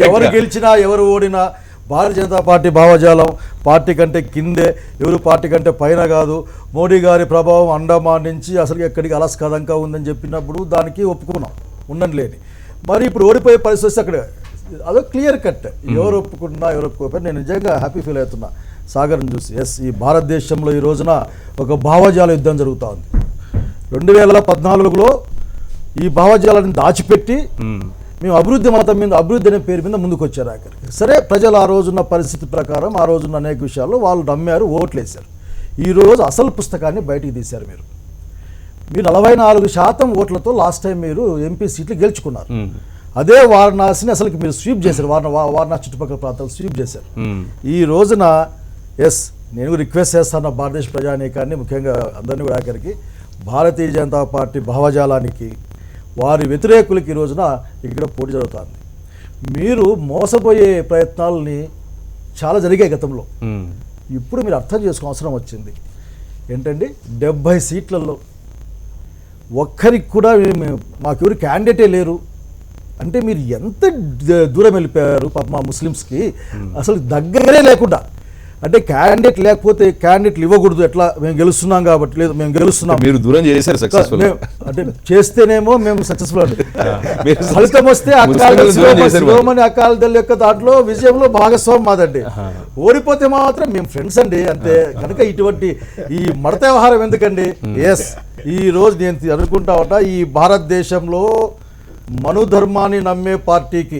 ఎవరు గెలిచినా ఎవరు ఓడినా భారతీయ జనతా పార్టీ భావజాలం పార్టీ కంటే కిందే, ఎవరు పార్టీ కంటే పైన కాదు. మోడీ గారి ప్రభావం అండమాన్ నుంచి అసలు ఎక్కడికి అలస్కా దాకా ఉందని చెప్పినప్పుడు దానికి ఒప్పుకున్నాం, ఉండండి లేని. మరి ఇప్పుడు ఓడిపోయే పరిస్థితి అక్కడ అదో క్లియర్ కట్. ఎవరు ఒప్పుకున్నా ఎవరు ఒప్పుకోకపోయినా నేను నిజంగా హ్యాపీ ఫీల్ అవుతున్నా సాగర్ని చూసి. ఎస్, ఈ భారతదేశంలో ఈ రోజున ఒక భావజాల యుద్ధం జరుగుతూ ఉంది. 2014లో ఈ భావజాలాన్ని దాచిపెట్టి మేము అభివృద్ధి మతం మీద అభివృద్ధి అనే పేరు మీద ముందుకు వచ్చారు ఆఖరికి. సరే, ప్రజలు ఆ రోజున్న పరిస్థితి ప్రకారం ఆ రోజున్న అనేక విషయాల్లో వాళ్ళు నమ్మారు, ఓట్లేశారు. ఈరోజు అసలు పుస్తకాన్ని బయటికి తీశారు. మీరు 44% ఓట్లతో లాస్ట్ టైం మీరు ఎంపీ సీట్లు గెలుచుకున్నారు. అదే వారణాసిని అసలు మీరు స్వీప్ చేశారు. వారణాసి చుట్టుపక్కల ప్రాంతాలు స్వీప్ చేశారు. ఈ రోజున ఎస్, నేను రిక్వెస్ట్ చేస్తాను భారతదేశ ప్రజానీకాన్ని, ముఖ్యంగా అందరినీ కూడా ఆఖరికి భారతీయ జనతా పార్టీ భావజాలానికి, వారి వ్యతిరేకులకి ఈ రోజున ఇక్కడ పోటీ జరుగుతుంది. మీరు మోసపోయే ప్రయత్నాలని చాలా జరిగాయి గతంలో. ఇప్పుడు మీరు అర్థం చేసుకో అవసరం వచ్చింది ఏంటండి, 70 సీట్లలో ఒక్కరికి కూడా మాకెవరు క్యాండిడేటే లేరు అంటే మీరు ఎంత దూరం వెళ్ళిపోయారు. పాప మా ముస్లిమ్స్కి అసలు దగ్గరే లేకుండా, అంటే క్యాండిడేట్ లేకపోతే క్యాండిడేట్లు ఇవ్వకూడదు, ఎట్లా మేము గెలుస్తున్నాం కాబట్టి, లేదు మేము గెలుస్తున్నాం, మీరు దూరం చేశారు సక్సెస్ఫుల్. అంటే చేస్తేనేమో మేము సక్సెస్ఫుల్ అండి. ఫలితం వస్తే అకాల యొక్క దాంట్లో విజయంలో భాగస్వామి మాదండి. ఓడిపోతే మాత్రం మేము ఫ్రెండ్స్ అండి అంతే. కనుక ఇటువంటి ఈ మడత వ్యవహారం ఎందుకండి? ఎస్, ఈ రోజు నేను అనుకుంటా ఉంటా, ఈ భారతదేశంలో మనుధర్మాన్ని నమ్మే పార్టీకి,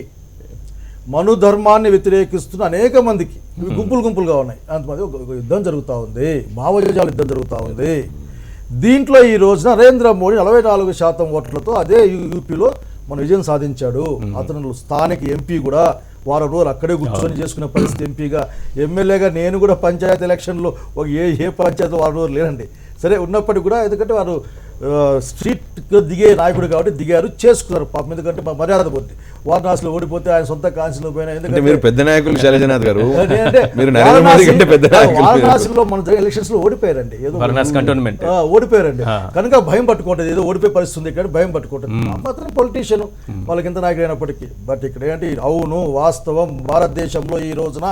మనుధర్మాన్ని వ్యతిరేకిస్తున్న అనేక మందికి గుంపులుగా ఉన్నాయి. అంతమంది ఒక యుద్ధం జరుగుతూ ఉంది, భావజాల యుద్ధం జరుగుతూ ఉంది. దీంట్లో ఈ రోజున నరేంద్ర మోడీ 44% ఓట్లతో అదే యూపీలో మన విజయం సాధించాడు. అతను స్థానిక ఎంపీ కూడా వారం రోజులు అక్కడే కూర్చొని చేసుకునే పరిస్థితి. ఎంపీగా, ఎమ్మెల్యేగా నేను కూడా పంచాయతీ ఎలక్షన్లో ఒక ఏ పంచాయతీ వారం రోజులు లేనండి. సరే, ఉన్నప్పటికీ కూడా ఎందుకంటే వారు స్ట్రీట్ దిగే నాయకుడు కాబట్టి దిగారు, చేసుకున్నారు పాపం. ఎందుకంటే మా మర్యాద పోతుంది. వారణాసిలో ఓడిపోతే ఆయన సొంత కాన్సిలో పోయినా, ఎందుకంటే మీరు పెద్ద నాయకులు శైలజనాథ్ గారు, వారణాసిలో మన ఎలక్షన్స్ లో ఓడిపోయారండి, ఏదో ఓడిపోయారండి. కనుక భయం పట్టుకుంటుంది, ఏదో ఓడిపోయే పరిస్థితి ఉంది ఇక్కడ, భయం పట్టుకుంటుంది. మాత్రం పొలిటీషియన్ వాళ్ళకి ఎంత నాయకుడు అయినప్పటికీ. బట్ ఇక్కడ ఏంటి, అవును వాస్తవం, భారతదేశంలో ఈ రోజున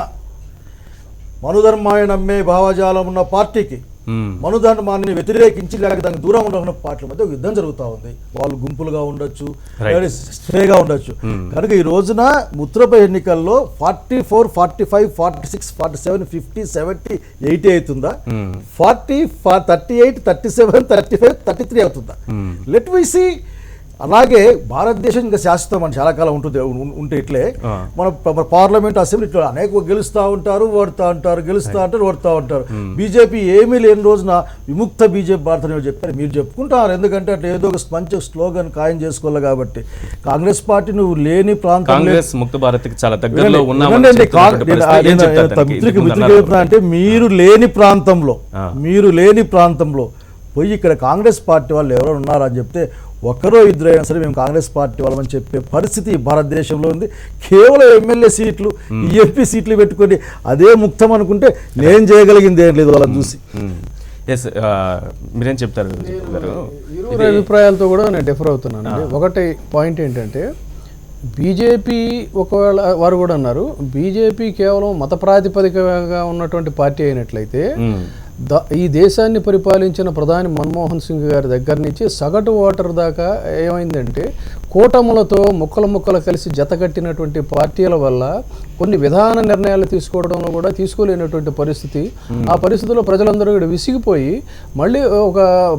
మనుధర్మాన్ని నమ్మే భావజాలం ఉన్న పార్టీకి, మనుధర్మాన్ని వ్యతిరేకించి లేక దానికి దూరం ఉన్న పార్టీల మధ్య యుద్ధం జరుగుతూ ఉంది. వాళ్ళు గుంపులుగా ఉండొచ్చు, స్ట్రేగా ఉండొచ్చు. కనుక ఈ రోజున ఉత్తరప్రదేశ్ ఎన్నికల్లో 44, 45, 46, 47, 50, 70, 80 అవుతుందా? 40, 38, 37, 35, 33 అవుతుందా? Let we see. అలాగే భారతదేశం ఇంకా శాశ్వతం అని చాలా కాలం ఉంటే ఇట్లే మన పార్లమెంట్ అసెంబ్లీ ఇట్లా అనేక గెలుస్తూ ఉంటారు, ఓడుతూ ఉంటారు, గెలుస్తూ ఉంటారు, ఓడుతూ ఉంటారు. బీజేపీ ఏమీ లేని రోజున విముక్త బీజేపీ భారత్ అని చెప్పారు. మీరు చెప్పుకుంటారు, ఎందుకంటే అట్లా ఏదో ఒక మంచి స్లోగన్ ఖాయం చేసుకోవాలి కాబట్టి. కాంగ్రెస్ పార్టీ నువ్వు లేని ప్రాంతం అంటే మీరు లేని ప్రాంతంలో పోయి ఇక్కడ కాంగ్రెస్ పార్టీ వాళ్ళు ఎవరో ఉన్నారని చెప్తే ఒక్కరో ఇద్దరైనా సరే మేము కాంగ్రెస్ పార్టీ వాళ్ళమని చెప్పే పరిస్థితి భారతదేశంలో ఉంది. కేవలం ఎమ్మెల్యే సీట్లు, ఎంపీ సీట్లు పెట్టుకొని అదే ముక్తం అనుకుంటే నేను చేయగలిగింది ఏం లేదు వాళ్ళని చూసి. మీరేం చెప్తారు? ఇరువురు అభిప్రాయాలతో కూడా నేను డిఫర్ అవుతున్నాను. ఒకటి పాయింట్ ఏంటంటే, బీజేపీ ఒకవేళ వారు కూడా అన్నారు, బీజేపీ కేవలం మత ప్రాతిపదికగా ఉన్నటువంటి పార్టీ అయినట్లయితే ఈ దేశాన్ని పరిపాలించిన ప్రధాని మన్మోహన్ సింగ్ గారి దగ్గర నుంచి సగటు ఓటర్ దాకా ఏమైందంటే, కూటములతో ముక్కలు కలిసి జతకట్టినటువంటి పార్టీల వల్ల కొన్ని విధాన నిర్ణయాలు తీసుకోవడంలో కూడా తీసుకోలేనటువంటి పరిస్థితి. ఆ పరిస్థితిలో ప్రజలందరూ కూడా విసిగిపోయి మళ్ళీ ఒక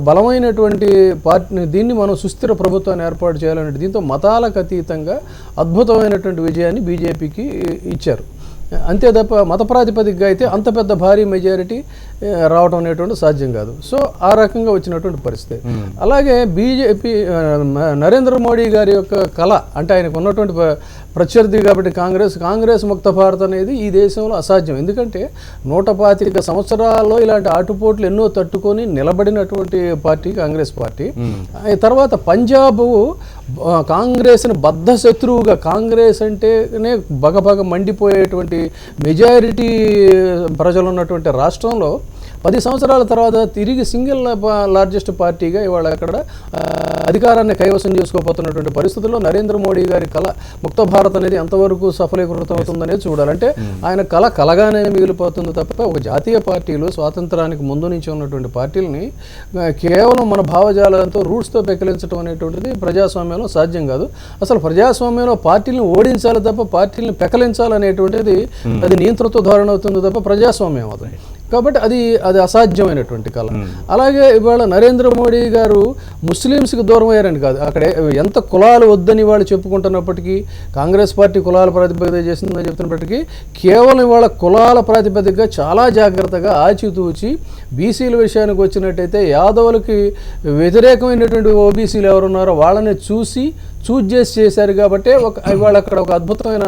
బలమైనటువంటి పార్టీ, దీన్ని మనం సుస్థిర ప్రభుత్వాన్ని ఏర్పాటు చేయాలనే దీంతో మతాలకు అతీతంగా అద్భుతమైనటువంటి విజయాన్ని బీజేపీకి ఇచ్చారు. అంతే తప్ప మత ప్రాతిపదికగా అయితే అంత పెద్ద భారీ మెజారిటీ రావడం అనేటువంటి సాధ్యం కాదు. సో ఆ రకంగా వచ్చినటువంటి పరిస్థితి. అలాగే బీజేపీ నరేంద్ర మోడీ గారి యొక్క కళ అంటే ఆయనకు ఉన్నటువంటి ప్రత్యర్థి కాబట్టి కాంగ్రెస్ ముక్త భారత్ అనేది ఈ దేశంలో అసాధ్యం. ఎందుకంటే 125 సంవత్సరాల్లో ఇలాంటి ఆటుపోట్లు ఎన్నో తట్టుకొని నిలబడినటువంటి పార్టీ కాంగ్రెస్ పార్టీ. తర్వాత పంజాబ్ కాంగ్రెస్ని బద్ధ శత్రువుగా, కాంగ్రెస్ అంటేనే బగబగ మండిపోయేటువంటి మెజారిటీ ప్రజలు ఉన్నటువంటి రాష్ట్రంలో 10 సంవత్సరాల తర్వాత తిరిగి సింగిల్ లార్జెస్ట్ పార్టీగా ఇవాళ అక్కడ అధికారాన్ని కైవసం చేసుకోబోతున్నటువంటి పరిస్థితుల్లో నరేంద్ర మోడీ గారి కళ ముక్త భారత్ అనేది ఎంతవరకు సఫలీకృతం అవుతుందనేది చూడాలంటే ఆయన కళ కలగానే మిగిలిపోతుంది తప్ప ఒక జాతీయ పార్టీలు స్వాతంత్రానికి ముందు నుంచి ఉన్నటువంటి పార్టీలని కేవలం మన భావజాలంతో రూట్స్తో పెకిలించడం అనేటువంటిది ప్రజాస్వామ్యంలో సాధ్యం కాదు. అసలు ప్రజాస్వామ్యంలో పార్టీలను ఓడించాలి తప్ప పార్టీలను పెకలించాలనేటువంటిది అది నియంతృత్వ ధోరణి అవుతుంది తప్ప ప్రజాస్వామ్యం అవుతుంది. కాబట్టి అది అసాధ్యమైనటువంటి కళ. అలాగే ఇవాళ నరేంద్ర మోడీ గారు ముస్లిమ్స్కి దూరం అయ్యారని కాదు, అక్కడ ఎంత కులాలు వద్దని వాళ్ళు చెప్పుకుంటున్నప్పటికీ, కాంగ్రెస్ పార్టీ కులాల ప్రాతిపదిక చేసిందని చెప్తున్నప్పటికీ కేవలం ఇవాళ కులాల ప్రాతిపదికగా చాలా జాగ్రత్తగా ఆచితూచి బీసీల విషయానికి వచ్చినట్టయితే యాదవులకి వ్యతిరేకమైనటువంటి ఓబీసీలు ఎవరున్నారో వాళ్ళని చూజ్ చేసి చేశారు కాబట్టి ఇవాళ అక్కడ ఒక అద్భుతమైన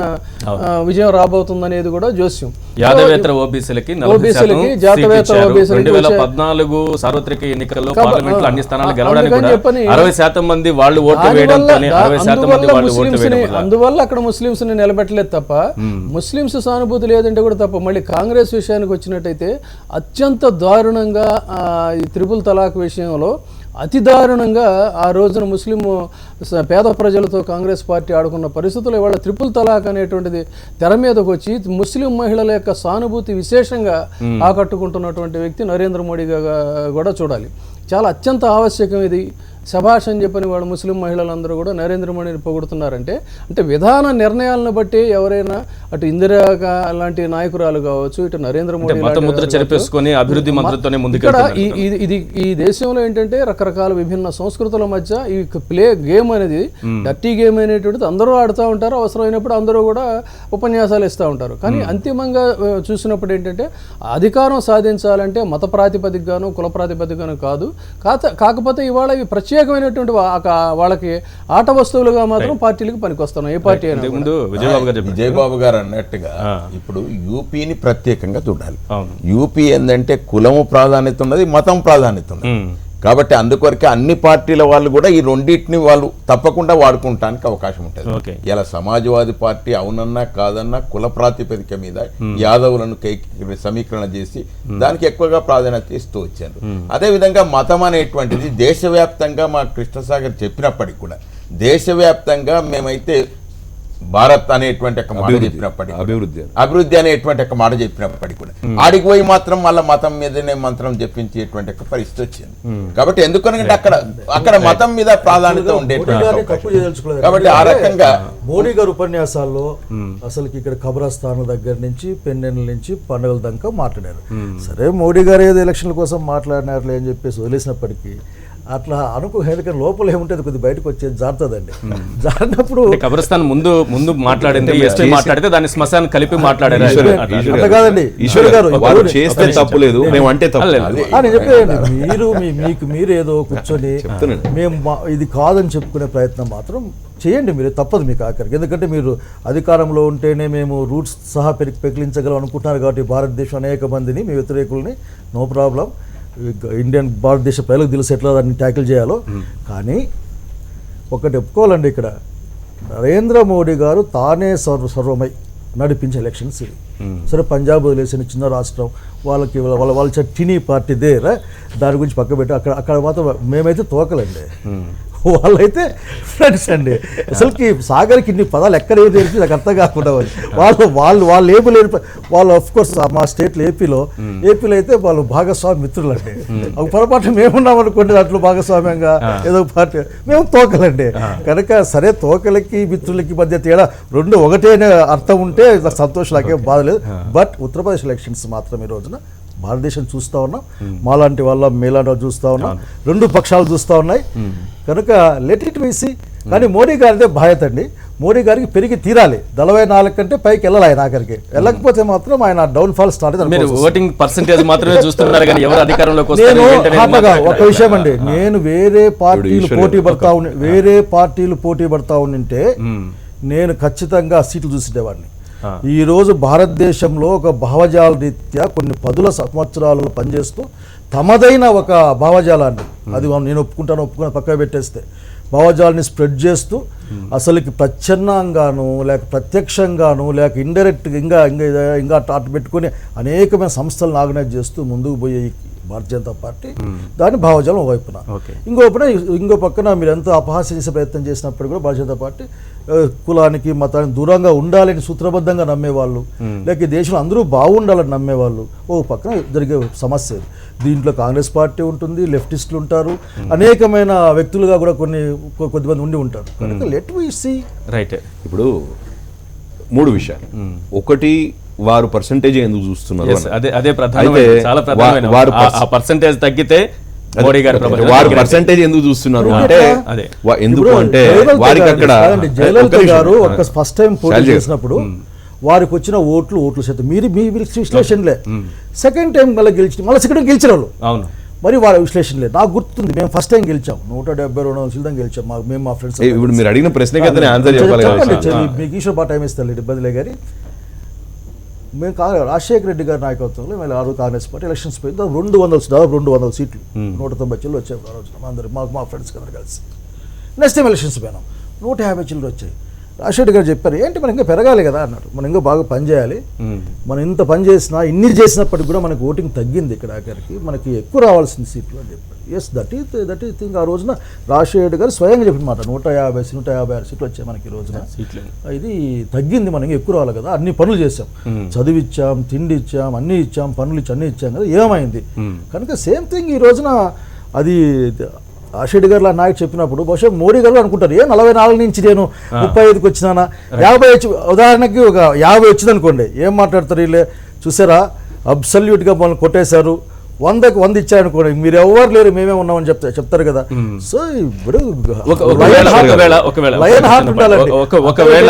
విజయం రాబోతుందనేది కూడా జోస్యం. యాదవేతర ఓబీసీలకి 2014 సార్వత్రిక ఎన్నికల్లో పార్లమెంట్ లో అన్ని స్థానాలు గెలవడానికి 60% మంది వాళ్ళు ఓటు వేయడంతో 60% మంది వాళ్ళు ఓటు వేయడం అందువల్ల అక్కడ ముస్లింస్ ని నిలబెట్టలేదు తప్ప ముస్లింస్ సానుభూతి లేదంటే కూడా తప్ప. మళ్ళీ కాంగ్రెస్ విషయానికి వచ్చినట్టయితే అత్యంత దారుణంగా ఈ త్రిపుల్ తలాక్ విషయంలో అతి దారుణంగా ఆ రోజున ముస్లిం పేద ప్రజలతో కాంగ్రెస్ పార్టీ ఆడుకున్న పరిస్థితుల్లో ఇవాళ త్రిపుల్ తలాక్ అనేటువంటిది తెర మీదకి వచ్చి ముస్లిం మహిళల యొక్క సానుభూతి విశేషంగా ఆకట్టుకుంటున్నటువంటి వ్యక్తి నరేంద్ర మోడీగా కూడా చూడాలి. చాలా అత్యంత ఆవశ్యకం ఇది. శభాష్ అని చెప్పని వాళ్ళు ముస్లిం మహిళలందరూ కూడా నరేంద్ర మోడీని పొగుడుతున్నారంటే అంటే విధాన నిర్ణయాలను బట్టి ఎవరైనా అటు ఇందిరా లాంటి నాయకురాలు కావచ్చు, ఇటు నరేంద్ర మోడీ అభివృద్ధి మంత్రంతోనే ఇక్కడ ఇది ఈ దేశంలో ఏంటంటే రకరకాల విభిన్న సంస్కృతుల మధ్య ఈ ప్లే గేమ్ అనేది డర్టీ గేమ్ అనేటువంటిది అందరూ ఆడుతూ ఉంటారు. అవసరమైనప్పుడు అందరూ కూడా ఉపన్యాసాలు ఇస్తూ ఉంటారు. కానీ అంతిమంగా చూసినప్పుడు ఏంటంటే అధికారం సాధించాలంటే మత ప్రాతిపదికగాను కుల ప్రాతిపదికగాను కాదు. కాకపోతే ఇవాళ ఇవి ప్రత్యేకమైనటువంటి వాళ్ళకి ఆట వస్తువులుగా మాత్రం పార్టీలకు పనికొస్తున్నాయి. ఏ పార్టీ అయినా. విజయబాబు గారు అన్నట్టుగా ఇప్పుడు యూపీని ప్రత్యేకంగా చూడాలి. యూపీ ఏంటంటే కులము ప్రాధాన్యత ఉన్నది, మతం ప్రాధాన్యత ఉన్నది. కాబట్టి అందుకొరకే అన్ని పార్టీల వాళ్ళు కూడా ఈ రెండింటిని వాళ్ళు తప్పకుండా వాడుకుంటానికి అవకాశం ఉంటుంది. ఇలా సమాజ్వాదీ పార్టీ అవునన్నా కాదన్నా కుల ప్రాతిపదిక మీద యాదవులను సమీకరణ చేసి దానికి ఎక్కువగా ప్రాధాన్యత ఇస్తూ వచ్చారు. అదేవిధంగా మతం అనేటువంటిది దేశవ్యాప్తంగా మా కృష్ణసాగర్ చెప్పినప్పటికీ కూడా దేశవ్యాప్తంగా మేమైతే భారత్ అనేటువంటి ఒక మాట చెప్పినప్పటికీ అభివృద్ధి అనేటువంటి ఒక మాట చెప్పినప్పటికీ కూడా ఆడికి పోయి మాత్రం మళ్ళీ మతం మీదనే మంత్రం చెప్పించేటువంటి ఒక పరిస్థితి వచ్చింది. కాబట్టి ఎందుకంటే అక్కడ మతం మీద ప్రాధాన్యత ఉండేటువంటి కాబట్టి ఆ రకంగా మోడీ గారు ఉపన్యాసాల్లో అసలు ఇక్కడ ఖబరస్థాన్ దగ్గర నుంచి పెన్నెల నుంచి పండుగల దాకా మాట్లాడారు. సరే మోడీ గారు ఏదో ఎలక్షన్ల కోసం మాట్లాడినారులే అని చెప్పేసి వదిలేసినప్పటికీ అట్లా అనుకోని లోపల ఏముంటుంది కొద్ది బయటకు వచ్చేది జారుతుందండి. జారినప్పుడు కబ్రస్థాన్ ముందు మాట్లాడింది మాట్లాడితే దాన్ని శ్మశానం కలిపి మాట్లాడారు. అట్లా కాదండి ఈశ్వర్ గారు చేస్తే తప్పులేదు నేను చెప్పేయండి. మీరు ఏదో కూర్చొని మేము ఇది కాదని చెప్పుకునే ప్రయత్నం మాత్రం చేయండి. మీరు తప్పదు మీకు ఆఖరికి. ఎందుకంటే మీరు అధికారంలో ఉంటేనే మేము రూట్స్ సహా పెకిలించగలం అనుకుంటున్నారు కాబట్టి భారతదేశం అనేక మందిని మీ వ్యతిరేకుల్ని నో ప్రాబ్లం. భారతదేశ ప్రజలకు తెలుసు ఎట్లా దాన్ని ట్యాకిల్ చేయాలో. కానీ ఒకటి ఒప్పుకోవాలండి, ఇక్కడ నరేంద్ర మోడీ గారు తానే సర్వమై నడిపించే ఎలక్షన్స్ ఇవి. సరే పంజాబ్ వదిలేసిన చిన్న రాష్ట్రం వాళ్ళకి వాళ్ళ టినీ పార్టీ దాని గురించి పక్క పెట్టి అక్కడ మాత్రం మేమైతే తోకలండి, వాళ్ళైతే ఫ్రెండ్స్ అండి. అసలుకి సాగర్కి ఇన్ని పదాలు ఎక్కడ ఏదో తెలిసి నాకు అర్థం కాకుండా వాళ్ళు ఏపీలో వాళ్ళు అఫ్కోర్స్ మా స్టేట్లో ఏపీలో అయితే వాళ్ళు భాగస్వామి మిత్రులు అండి. ఒక పొరపాటు మేమున్నాం అనుకోండి దాంట్లో భాగస్వామ్యంగా ఏదో పార్టీ మేము తోకలండి. కనుక సరే తోకలకి మిత్రులకి మధ్య తేడా రెండు ఒకటే అర్థం ఉంటే సంతోషం నాకేం బాధలేదు. బట్ ఉత్తరప్రదేశ్ ఎలక్షన్స్ మాత్రం ఈ రోజున భారతదేశం చూస్తూ ఉన్నాం, మాలాంటి వాళ్ళ మేలాంటి చూస్తూ ఉన్నాం, రెండు పక్షాలు చూస్తూ ఉన్నాయి. కనుక లెట్ ఇట్ వేసి. కానీ మోడీ గారిదే బాధ్యత అండి. మోడీ గారికి పెరిగి తీరాలి. 44 కంటే పైకి వెళ్ళాలి. ఆయన ఆఖరికి వెళ్ళకపోతే మాత్రం ఆయన డౌన్ ఫాల్ స్టార్ట్ అవుతుంది. ఒక విషయం అండి, నేను వేరే పార్టీలు పోటీ పడతా ఉంటే నేను ఖచ్చితంగా సీట్లు చూసిండేవాడిని. ఈ రోజు భారతదేశంలో ఒక భావజాల రీత్యా కొన్ని 10 సంవత్సరాలు పనిచేస్తూ తమదైన ఒక భావజాలాన్ని, అది నేను ఒప్పుకుని పక్కన పెట్టేస్తే భావజాలాన్ని స్ప్రెడ్ చేస్తూ అసలుకి ప్రచ్ఛన్నంగాను లేక ప్రత్యక్షంగాను లేక ఇండైరెక్ట్గా ఇంకా అటు పెట్టుకుని అనేకమైన సంస్థలను ఆర్గనైజ్ చేస్తూ ముందుకు పోయే భారతీయ జనతా పార్టీ దాని భావజాలం ఒకవైపున, Okay. ఇంకో పక్కన మీరు ఎంత అపహాస్యం చేసే ప్రయత్నం చేసినప్పుడు కూడా భారతీయ జనతా పార్టీ కులానికి మతానికి దూరంగా ఉండాలని సూత్రబద్ధంగా నమ్మేవాళ్ళు, లేక ఈ దేశంలో అందరూ బాగుండాలని నమ్మేవాళ్ళు ఓ పక్కన జరిగే సమస్య ఇది. దీంట్లో కాంగ్రెస్ పార్టీ ఉంటుంది, లెఫ్టిస్టులు ఉంటారు, అనేకమైన వ్యక్తులుగా కూడా కొద్దిమంది ఉండి ఉంటారు. కనుక లెట్ వి సీ. రైట్. ఇప్పుడు 3 విషయాలు. ఒకటి, వారు పర్సంటేజ్ ఎందుకు చూస్తున్నారు Yes, అన్నది. అదే ప్రధానమైన, అయితే చాలా ప్రధానమైన వారు ఆ పర్సెంటేజ్ తగ్గితే మోడీ గారి ప్రభుత్వం వారు దగ్గర పర్సంటేజ్ ఎందుకు చూస్తున్నారు అంటే అదే. ఎందుకు అంటే జయలలిత వారికి గారు- అక్కడ కాదండి, జయలలిత గారు ఒక ఒక నిమిషం. ఫస్ట్ టైం పోటీ శాలిజీ గారు. చేసినప్పుడు వారికి వచ్చిన ఓట్లు శాతం మీ విశ్లేషణలే. సెకండ్ టైం మళ్ళీ సెకండ్ టైం గెలిచిన వాళ్ళు, అవును. మరి వాళ్ళ విశ్లేషణ లేదు. నాకు గుర్తుంది, మేము ఫస్ట్ టైం గెలిచాం 170-200 సీట్లను గెలిచాం. మేము మా ఫ్రెండ్స్ ఇప్పుడు మీరు అడిగిన ప్రశ్నకి అతనే ఆన్సర్ చెప్పాలి కదా. మీకు ఈశ్వర్ బాగా టైం ఇస్తాను ఇబ్బందిలే కానీ మేము రాజశేఖర రెడ్డి గారి నాయకత్వంలో మేము ఆ రోజు కాంగ్రెస్ పార్టీ ఎలక్షన్స్ పోయింది. దాదాపు 200 సీట్లు 190 చిల్లర వచ్చాయి ఆ రోజున అందరు మా ఫ్రెండ్స్ అందరు కలిసి. నెక్స్ట్ టైం ఎలక్షన్స్ పోయినాం 150 చిల్లర వచ్చాయి. రాజశేఖర గారు చెప్పారు ఏంటి మనం ఇంకా పెరగాలి కదా అన్నారు. మనం ఇంకా బాగా పని చేయాలి, మనం ఇంత పని చేసినా ఇన్ని చేసినప్పటికి కూడా మనకు ఓటింగ్ తగ్గింది, ఇక్కడ ఆఖరికి మనకి ఎక్కువ రావాల్సిన సీట్లు అని చెప్పారు. Yes that is thing. ఆ రోజున రాజశేఖర గారు స్వయంగా చెప్పిన మాట 156 సీట్లు వచ్చాయి మనకి ఈ రోజున. ఇది తగ్గింది, మనకి ఎక్కువ రావాలి కదా, అన్ని పనులు చేసాం, చదివిచ్చాం, తిండి ఇచ్చాం, అన్నీ ఇచ్చాం, పనులు ఇచ్చి అన్నీ ఇచ్చాం కదా, ఏమైంది? కనుక సేమ్ థింగ్ ఈ రోజున అది రాజశేఖర్ గారు నాయకు చెప్పినప్పుడు బహుశా మోడీ గారు అనుకుంటారు 44 నుంచి నేను 35కి వచ్చినానా, 50 వచ్చి, ఉదాహరణకి ఒక 50 వచ్చింది అనుకోండి, ఏం మాట్లాడతారు వీళ్ళే, చూసారా అబ్సల్యూట్గా మనల్ని కొట్టేశారు, 100కి 100 ఇచ్చారనుకోండి, మీరు ఎవరు లేరు మేమే ఉన్నామని చెప్తారు కదా. సో ఇప్పుడు ఒకవేళ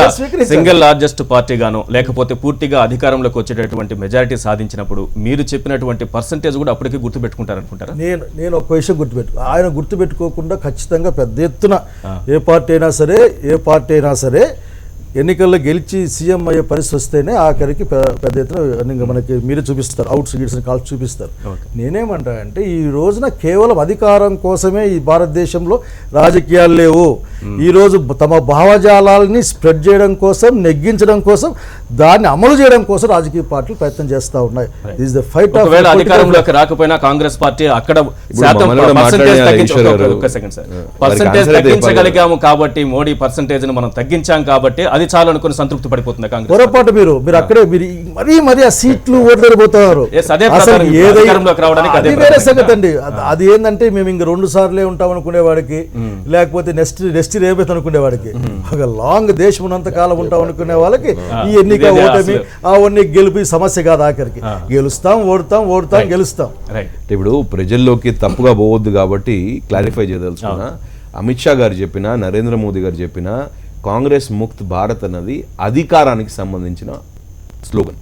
సింగిల్ లార్జెస్ట్ పార్టీ గాను లేకపోతే పూర్తిగా అధికారంలోకి వచ్చేటటువంటి మెజారిటీ సాధించినప్పుడు మీరు చెప్పినటువంటి పర్సంటేజ్ కూడా అప్పటికే గుర్తుపెట్టుకుంటారనుకుంటారా? నేను ఒక విషయం ఆయన గుర్తుపెట్టుకోకుండా ఖచ్చితంగా పెద్ద ఎత్తున ఏ పార్టీ అయినా సరే ఎన్నికల్లో గెలిచి సీఎం అయ్యే పరిస్థితి వస్తేనే ఆఖరికి పెద్ద ఎత్తున మనకి మీరే చూపిస్తారు, అవుట్స్ గిట్స్ కాల్చి చూపిస్తారు. నేనేమంటా అంటే ఈ రోజున కేవలం అధికారం కోసమే ఈ భారతదేశంలో రాజకీయాలు లేవు. ఈ రోజు తమ భావజాలాలని స్ప్రెడ్ చేయడం కోసం, నెగ్గించడం కోసం, దాన్ని అమలు చేయడం కోసం రాజకీయ పార్టీలు ప్రయత్నం చేస్తూ ఉన్నాయి. దిస్ ద ఫైట్ ఆఫ్ అధికారంలోకి రాకపోయినా కాంగ్రెస్ పార్టీ అక్కడ పర్సంటేజ్ తగ్గించగలిగాము కాబట్టి, మోడీ పర్సంటేజ్ మనం తగ్గించాం కాబట్టి అది చాలు అనుకుని సంతృప్తి పడిపోతుంది కాంగ్రెస్. పొరపాటు మీరు అక్కడే మరీ ఆ సీట్లు ఓట్లేకపోతున్నారు. అది వేరే సంగతి అండి. అది ఏంటంటే మేము ఇంక 2 సార్లే ఉంటాం అనుకునేవాడికి, లేకపోతే నెక్స్ట్ రేపైతే అనుకునేవాడికి, ఒక లాంగ్ దేశం ఉన్నంత కాలం ఉంటాం అనుకునే వాళ్ళకి ఈ ఎన్నిక ఓటమి అవన్నీ గెలిపి సమస్య కాదు. ఆఖరికి గెలుస్తాం, ఓడుతాం, గెలుస్తాం. ఇప్పుడు ప్రజల్లోకి తప్పుగా పోవద్దు కాబట్టి క్లారిఫై చేయదలుచుకున్నా, అమిత్ షా గారు చెప్పినా, నరేంద్ర మోదీ గారు చెప్పినా కాంగ్రెస్ ముక్త్ భారత్ అన్నది అధికారానికి సంబంధించిన స్లోగన్.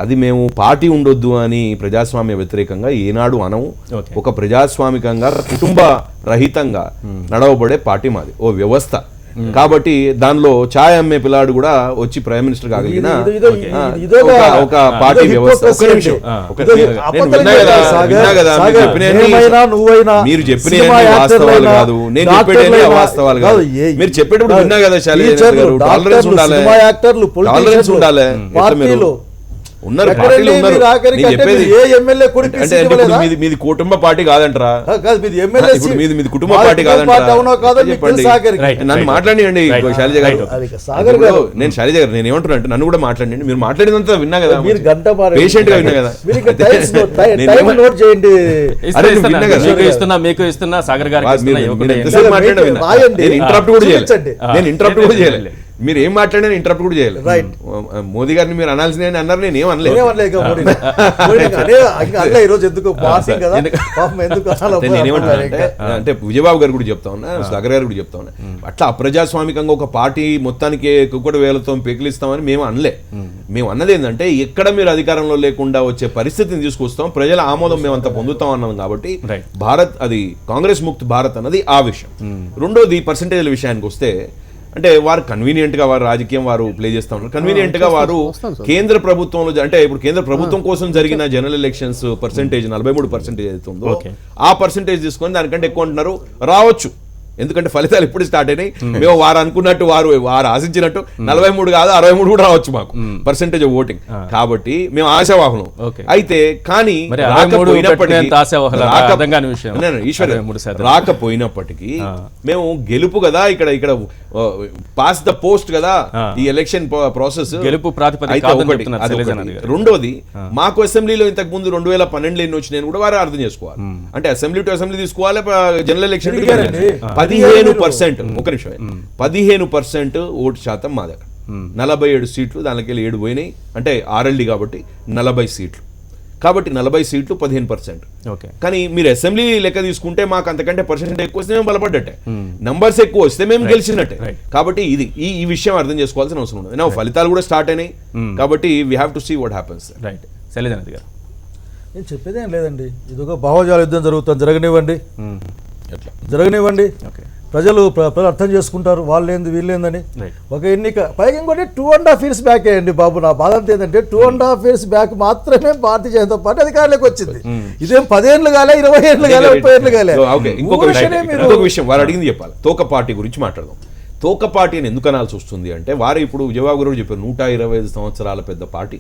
అది మేము పార్టీ ఉండొద్దు అని ప్రజాస్వామ్య వ్యతిరేకంగా ఏనాడు అనము. ఒక ప్రజాస్వామికంగా కుటుంబ రహితంగా నడవబడే పార్టీ మాది, ఓ వ్యవస్థ. కాబట్టి దానిలో ఛాయ్ అమ్మే పిల్లాడు కూడా వచ్చి ప్రైమ్ మినిస్టర్ కాగలిగిన ఒక పార్టీ వ్యవస్థ. మీరు చెప్పిన వాస్తవాలు కాదు, నేను చెప్పేది అవాస్తవాలు కాదు. మీరు చెప్పేటప్పుడు విన్నా కదా శాలిజీ గారు, టాలరెన్స్ ఉండాలి, టాలరెన్స్ ఉండాలి. ఉన్నారు పార్టీలు ఉన్నారు. మీది కుటుంబ పార్టీ కాదంటారా? మీది కుటుంబ పార్టీ కాదంటారా? నన్ను మాట్లాడియండి శైలజ గారు. నేను శైలజ గారు నేను ఏమంటున్నా అంటే నన్ను కూడా మాట్లాడండి. మీరు మాట్లాడినంత విన్నా కదా, పేషెంట్ గా విన్నా కదా. ఇస్తున్నా సాగర్ గారు నేను ఇంటరప్ట్ కూడా చేయలేదు. మీరు ఏం మాట్లాడినా ఇంటరప్ట్ కూడా చేయాలి. మోదీ గారిని మీరు అనాల్సిన అన్నారు, నేను ఏం అనలేదు. అంటే విజయబాబు గారు కూడా చెప్తా ఉన్నా, సాగర్ గారు కూడా చెప్తా ఉన్నా, అట్లా అప్రజాస్వామికంగా ఒక పార్టీ మొత్తానికి కుక్కడు వేలతో పెకిలిస్తామని మేము అనలే. మేము అన్నది ఏంటంటే ఎక్కడ మీరు అధికారంలో లేకుండా వచ్చే పరిస్థితిని తీసుకొస్తాం, ప్రజల ఆమోదం మేము అంత పొందుతాం అన్నాం. కాబట్టి భారత్, అది కాంగ్రెస్ ముక్త్ భారత్ అన్నది ఆ విషయం. రెండోది పర్సంటేజ్ల విషయానికి వస్తే, అంటే వారు కన్వీనియంట్ గా వారు రాజకీయం వారు ప్లే చేస్తా ఉన్నారు. కన్వీనియంట్ గా వారు కేంద్ర ప్రభుత్వంలో, అంటే ఇప్పుడు కేంద్ర ప్రభుత్వం కోసం జరిగిన జనరల్ ఎలక్షన్స్ పర్సెంటేజ్ 43% అవుతుందో ఆ పర్సెంటేజ్ తీసుకొని దానికంటే ఎక్కువ అంటున్నారు. రావచ్చు, ఎందుకంటే ఫలితాలు ఇప్పుడు స్టార్ట్ అయినాయి. మేము వారు అనుకున్నట్టు వారు ఆశించినట్టు 43 కాదు 63 కూడా రావచ్చు మాకు పర్సెంటేజ్ ఆఫ్ ఓటింగ్. కాబట్టి మేము ఆశావాహులం. అయితే కానీ రాకపోయినప్పటికీ మేము గెలుపు కదా, ఇక్కడ పాస్ ద పోస్ట్ కదా ఈ ఎలక్షన్ ప్రాసెస్. గెలుపు రెండోది, మాకు అసెంబ్లీలో ఇంతకు ముందు 2012 ఎన్ని వచ్చినాయని కూడా వారు అర్థం చేసుకోవాలి. అంటే అసెంబ్లీ టు అసెంబ్లీ తీసుకోవాలి, జనరల్ ఎలక్షన్ 15%. ఒక నిమిషం, 15% ఓటు శాతం మా దగ్గర. 47 సీట్లు, దానికి 7 పోయినాయి, అంటే ఆర్ఎల్డి కాబట్టి 40 సీట్లు. కాబట్టి 40 సీట్లు 15%. కానీ మీరు అసెంబ్లీ లెక్క తీసుకుంటే మాకు అంతకంటే పర్సెంట్ ఎక్కువ వస్తే మేము బలపడ్డట్టే, నంబర్స్ ఎక్కువ వస్తే మేము గెలిచినట్టే. కాబట్టి ఇది ఈ విషయం అర్థం చేసుకోవాల్సిన అవసరం ఉంది. నా ఫలితాలు కూడా స్టార్ట్ అయినాయి కాబట్టి we have to see what happens. Right. Sailajanath గారు, నేను చెప్పేదేం లేదండి, ఇది ఒక భావజాల యుద్ధం జరుగుతుంది, జరగనివ్వండి. ప్రజలు అర్థం చేసుకుంటారు వాళ్ళేంది వీళ్ళేందని. ఒక ఎన్నిక పైగా ఇంకోటి 2.5 years బ్యాక్ అండి బాబు. నా బాధ ఏంటంటే 2.5 years బ్యాక్ మాత్రమే భారతీయ జనతా పార్టీ అధికారంలోకి వచ్చింది. ఇదేం 10 ఏళ్ళు కాలే, 20 ఏళ్ళు కాలే, 30 ఏళ్ళు కాలే. ఇంకొక విషయం వారు అడిగింది చెప్పాలి. తోక పార్టీ గురించి మాట్లాడదాం. తోక పార్టీ అని ఎందుకు అనాల్సి వస్తుంది అంటే, వారు ఇప్పుడు విజయబాబు గారు చెప్పారు 125 సంవత్సరాల పెద్ద పార్టీ.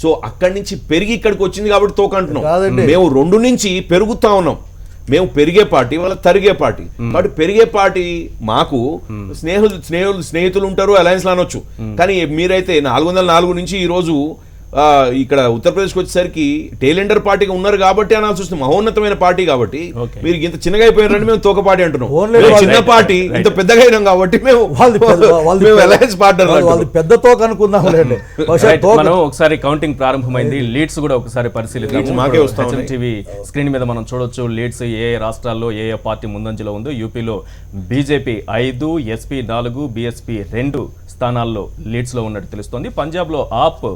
సో అక్కడి నుంచి పెరిగి ఇక్కడికి వచ్చింది కాబట్టి తోక అంటున్నాం. మేము 2 నుంచి పెరుగుతా ఉన్నాం. మేము పెరిగే పార్టీ, వాళ్ళ తరిగే పార్టీ. కాబట్టి పెరిగే పార్టీ మాకు స్నేహితులు ఉంటారు, అలయన్స్ అనొచ్చు. కానీ మీరైతే 404 నుంచి ఈరోజు ఇక్కడ ఉత్తరప్రదేశ్కి వచ్చేసరికి టేలెండర్ పార్టీగా ఉన్నారు కాబట్టి అనాల్సి వస్తుంది. మహోన్నతమైన పార్టీ కాబట్టి మీరు ఇంత చిన్నగా అయిపోయారని మేము తోక పార్టీ అంటున్నాం. చిన్న పార్టీ ఇంత పెద్దగా అయినాం కాబట్టి మేము అలయన్స్ పార్ట్నర్. వాళ్ళు పెద్ద తోక అనుకుందాం. మనం ఒకసారి కౌంటింగ్ ప్రారంభమైంది. లీడ్స్ కూడా ఒకసారి పరిశీలిద్దాం. టీవీ స్క్రీన్ మీద మనం చూడొచ్చు లీడ్స్ ఏ రాష్ట్రాల్లో ఏ పార్టీ ముందంజలో ఉందో. యూపీలో బీజేపీ 5, ఎస్పీ 4, బీఎస్పీ 2 స్థానాల్లో లీడ్స్లో ఉన్నట్టు తెలుస్తోంది. పంజాబ్లో ఆప్